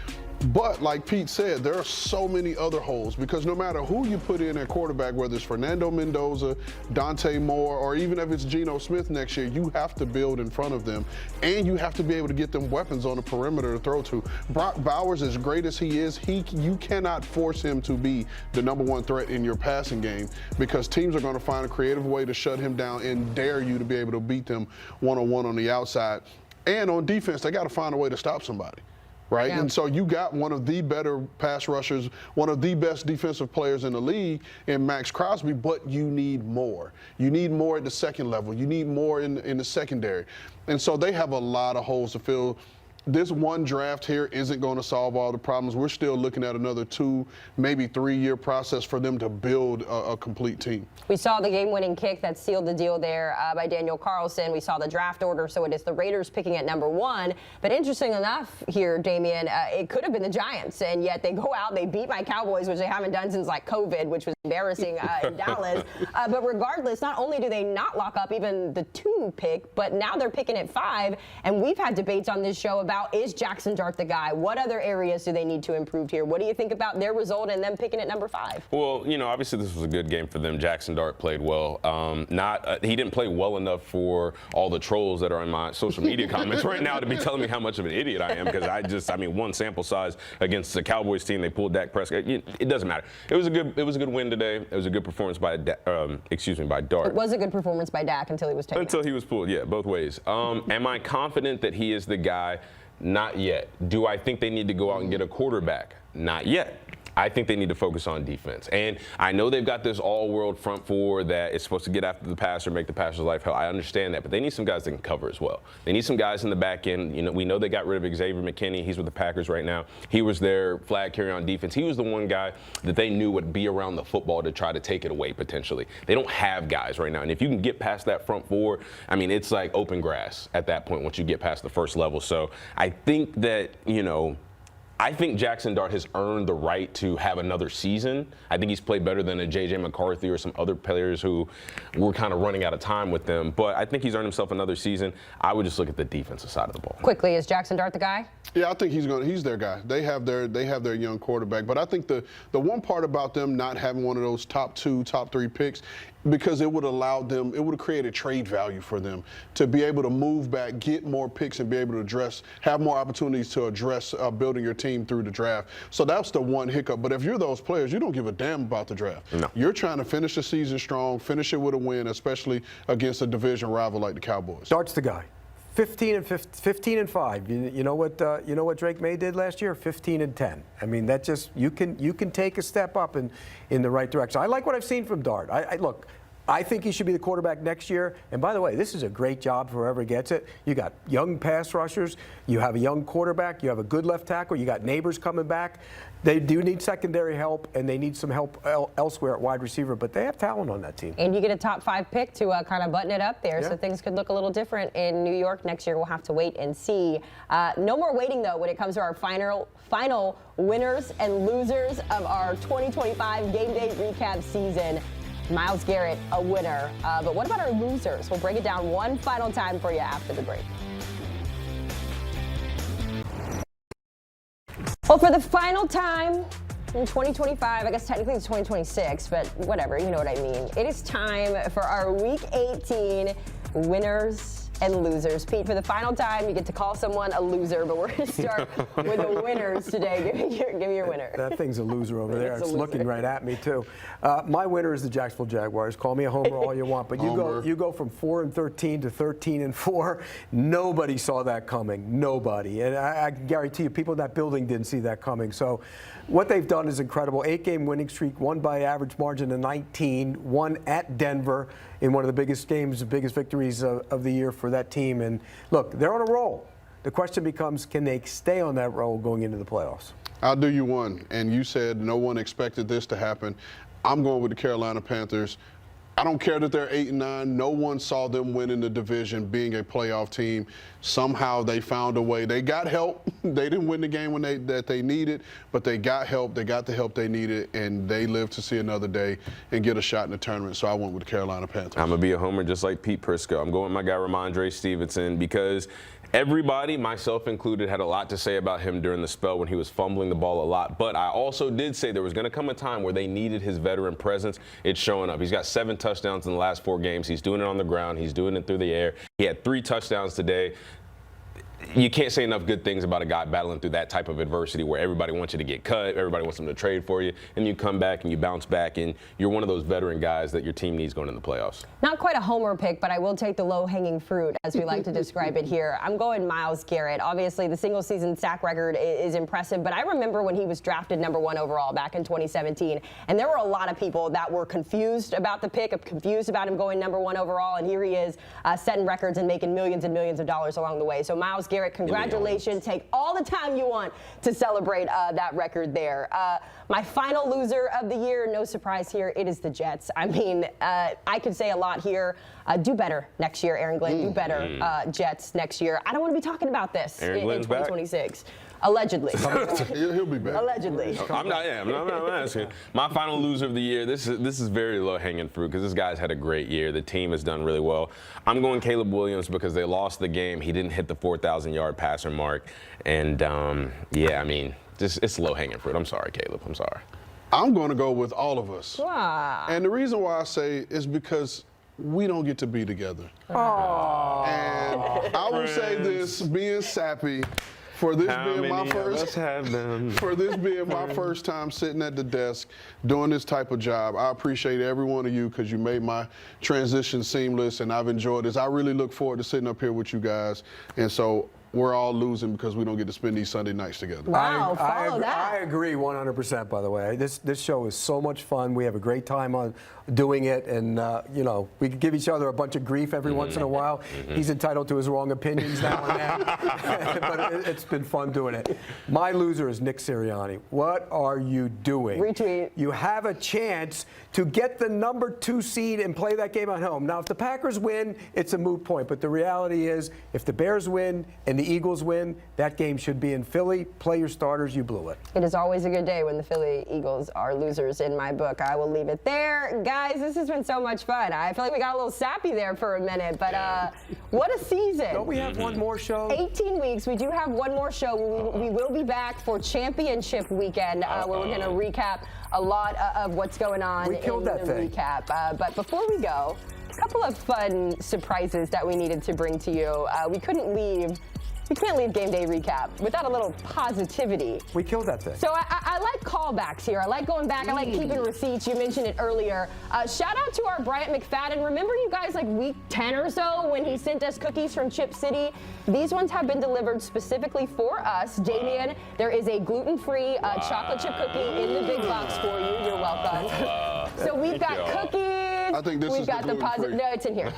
But like Pete said, there are so many other holes because no matter who you put in at quarterback, whether it's Fernando Mendoza, Dante Moore, or even if it's Geno Smith next year, you have to build in front of them, and you have to be able to get them weapons on the perimeter to throw to. Brock Bowers, as great as he is, you cannot force him to be the #1 threat in your passing game because teams are going to find a creative way to shut him down and dare you to be able to beat them one-on-one on the outside. And on defense, they got to find a way to stop somebody. Right? Yeah. And so you got one of the better pass rushers, one of the best defensive players in the league in Max Crosby, but you need more. You need more at the second level. You need more in the secondary. And so they have a lot of holes to fill. This one draft here isn't going to solve all the problems. We're still looking at another 2, maybe 3-year process for them to build a complete team. We saw the game-winning kick that sealed the deal there by Daniel Carlson. We saw the draft order, so it is the Raiders picking at #1. But interesting enough here, Damien, it could have been the Giants, and yet they go out, they beat my Cowboys, which they haven't done since like COVID, which was embarrassing in Dallas. But regardless, not only do they not lock up even the 2 pick, but now they're picking at 5, and we've had debates on this show about is Jackson Dart the guy? What other areas do they need to improve here? What do you think about their result and them picking at #5? Well, obviously this was a good game for them. Jackson Dart played well. He didn't play well enough for all the trolls that are in my social media comments right now to be telling me how much of an idiot I am because one sample size against the Cowboys team, they pulled Dak Prescott. It doesn't matter. It was a good win today. It was a good performance by Dart. It was a good performance by Dak until he was taken. Until he was pulled, yeah, both ways. Am I confident that he is the guy? Not yet. Do I think they need to go out and get a quarterback? Not yet. I think they need to focus on defense. And I know they've got this all-world front four that is supposed to get after the passer, make the passer's life hell. I understand that, but they need some guys that can cover as well. They need some guys in the back end. We know they got rid of Xavier McKinney. He's with the Packers right now. He was their flag carrier on defense. He was the one guy that they knew would be around the football to try to take it away potentially. They don't have guys right now. And if you can get past that front four, it's like open grass at that point once you get past the first level. So I think that, I think Jackson Dart has earned the right to have another season. I think he's played better than a J.J. McCarthy or some other players who were kind of running out of time with them. But I think he's earned himself another season. I would just look at the defensive side of the ball. Quickly, is Jackson Dart the guy? Yeah, I think he's their guy. They have their young quarterback. But I think the one part about them not having one of those top 2, top 3 picks, because it would have created trade value for them to be able to move back, get more picks, and be able to have more opportunities to address building your team through the draft. So that's the one hiccup. But if you're those players, you don't give a damn about the draft. No. You're trying to finish the season strong, finish it with a win, especially against a division rival like the Cowboys. Dart's the guy. 15 and 5. You know what Drake May did last year? 15 and 10. I mean, that just you can take a step up in the right direction. I like what I've seen from Dart. Look, I think he should be the quarterback next year. And by the way, this is a great job for whoever gets it. You got young pass rushers, you have a young quarterback, you have a good left tackle, you got neighbors coming back. They do need secondary help, and they need some help elsewhere at wide receiver, but they have talent on that team. And you get a top 5 pick to kind of button it up there, Yeah. so things could look a little different in New York next year. We'll have to wait and see. No more waiting, though, when it comes to our final winners and losers of our 2025 Game Day Recap season. Myles Garrett, a winner. But what about our losers? We'll break it down one final time for you after the break. Well, for the final time in 2025, I guess technically it's 2026, but whatever, you know what I mean. It is time for our Week 18 winners and losers. Pete, for the final time, you get to call someone a loser, but we're going to start with the winners today. Give me your winner. That thing's a loser over there. It's a It's loser. looking right at me, too. My winner is the Jacksonville Jaguars. Call me a homer all you want, but you go from 4-13 to 13-4. Nobody saw that coming. Nobody. And I can guarantee you, people in that building didn't see that coming. So what they've done is incredible. 8-game winning streak, won by average margin of 19, won at Denver in one of the biggest games, the biggest victories of the year for that team. And look, they're on a roll. The question becomes, can they stay on that roll going into the playoffs? I'll do you one. And you said no one expected this to happen. I'm going with the Carolina Panthers. I don't care that they're 8-9. No one saw them winning the division, being a playoff team. Somehow they found a way. They got help. They didn't win the game that they needed, but they got help. They got the help they needed, and they lived to see another day and get a shot in the tournament. So I went with the Carolina Panthers. I'm going to be a homer just like Pete Prisco. I'm going with my guy Ramondre Stevenson because everybody, myself included, had a lot to say about him during the spell when he was fumbling the ball a lot. But I also did say there was going to come a time where they needed his veteran presence. It's showing up. He's got 7 touchdowns in the last 4 games. He's doing it on the ground. He's doing it through the air. He had 3 touchdowns today. You can't say enough good things about a guy battling through that type of adversity where everybody wants you to get cut, everybody wants them to trade for you, and you come back and you bounce back, and you're one of those veteran guys that your team needs going in the playoffs. Not quite a homer pick, but I will take the low-hanging fruit, as we like to describe it here. I'm going Myles Garrett. Obviously, the single-season sack record is impressive, but I remember when he was drafted number 1 overall back in 2017, and there were a lot of people that were confused about the pick, confused about him going number 1 overall, and here he is setting records and making millions and millions of dollars along the way. So Myles Garrett, congratulations. Take all the time you want to celebrate that record there. My final loser of the year, no surprise here, it is the Jets. I mean, I could say a lot here. Do better next year, Aaron Glenn. Do better, Jets, next year. I don't want to be talking about this in 2026. Back? Allegedly. He'll be back. Allegedly. I'm not asking. My final loser of the year, this is very low-hanging fruit because this guy's had a great year. The team has done really well. I'm going Caleb Williams because they lost the game. He didn't hit the 4,000-yard passer mark. And, yeah, I mean, it's low-hanging fruit. I'm sorry, Caleb. I'm sorry. I'm going to go with all of us. Wow. And the reason why I say is because we don't get to be together. Aww. And I will say this, being sappy, for this being my first time sitting at the desk doing this type of job, I appreciate every one of you because you made my transition seamless, and I've enjoyed this. I really look forward to sitting up here with you guys, and so we're all losing because we don't get to spend these Sunday nights together. Wow, follow that. I agree 100%, by the way. This show is so much fun. We have a great time on doing it, and, you know, we can give each other a bunch of grief every once in a while. He's entitled to his wrong opinions now and then, but it's been fun doing it. My loser is Nick Sirianni. What are you doing? Retweet. You have a chance to get the number 2 seed and play that game at home. Now, if the Packers win, it's a moot point, but the reality is if the Bears win and the the Eagles win, that game should be in Philly. Play your starters. You blew it. It is always a good day when the Philly Eagles are losers in my book. I will leave it there. Guys, this has been so much fun. I feel like we got a little sappy there for a minute, but what a season. Don't we have one more show? 18 weeks. We do have one more show. We will be back for championship weekend where we're going to recap a lot of what's going on We killed in that the thing. recap. But before we go, a couple of fun surprises that we needed to bring to you. We can't leave Game Day Recap without a little positivity. We killed that thing. So I like callbacks here. I like going back. I like keeping receipts. You mentioned it earlier. Shout out to our Bryant McFadden. Remember you guys like week 10 or so when he sent us cookies from Chip City? These ones have been delivered specifically for us. Damien, there is a gluten-free chocolate chip cookie in the big box for you. You're welcome. So we've got cookies. I think this We've is got the gluten-free. No, it's in here.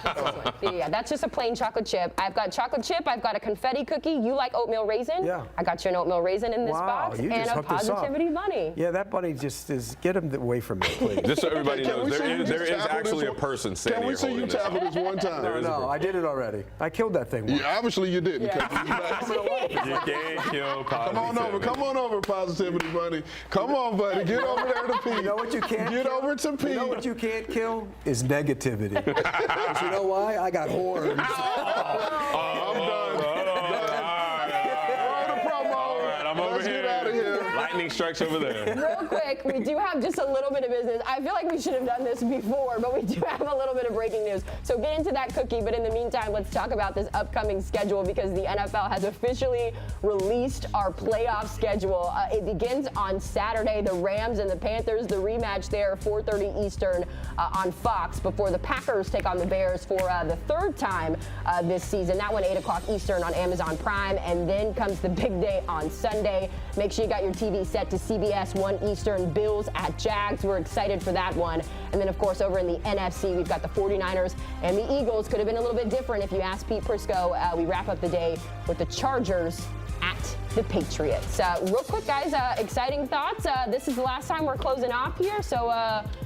Yeah, that's just a plain chocolate chip. I've got chocolate chip. I've got a confetti cookie. You like oatmeal raisin? Yeah. I got you an oatmeal raisin in this box you and just a hooked us up. positivity bunny. Yeah, that bunny just is. Get him away from me, please. Just so everybody Can knows, we see you there just is tackle actually this a one? person standing Can we here see you holding this. tackle this one time? No, I did it already. I killed that thing once. Yeah, obviously you didn't. You can't kill positivity. Come on over, positivity buddy. Come on, buddy. Get over there to Pete. You know what you can't Get kill? over to Pete. You know what you can't kill? Is negativity. 'Cause you know why? I got horns. I'm done. Roll the promo. All right, I'm over Let's here. get out of here. Lightning strikes over there. Real quick, we do have just a little bit of business. I feel like we should have done this before, but we do have a little bit of breaking news. So get into that cookie, but in the meantime, let's talk about this upcoming schedule because the NFL has officially released our playoff schedule. It begins on Saturday. The Rams and the Panthers, the rematch there, 4:30 Eastern on Fox before the Packers take on the Bears for the third time this season. That one 8 o'clock Eastern on Amazon Prime, and then comes the big day on Sunday. Make sure you got your TV set to CBS 1 Eastern, Bills at Jags. We're excited for that one. And then, of course, over in the NFC, we've got the 49ers and the Eagles. Could have been a little bit different if you asked Pete Prisco. We wrap up the day with the Chargers at the Patriots. Real quick, guys, exciting thoughts. This is the last time we're closing off here, so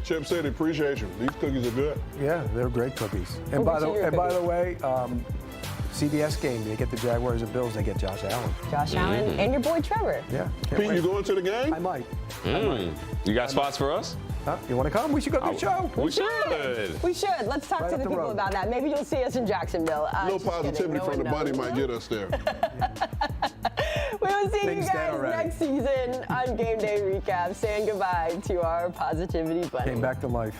Chip City, appreciate you. These cookies are good. Yeah, they're great cookies. And We'll by get the you your by cookies. the way, CBS game, they get the Jaguars and Bills, they get Josh Allen. Josh Allen and your boy Trevor. Yeah. can't Pete, wait. you going to the game? I might. You got spots for us? Huh? You want to come? We should go to the show. We should. We should. Let's talk Right to up the the people road. about that. Maybe you'll see us in Jacksonville. A little Just kidding. positivity No from the one buddy knows. might get us there. We will see you Things dead guys already. next season on Game Day Recap. Saying goodbye to our positivity bunny. Came back to life.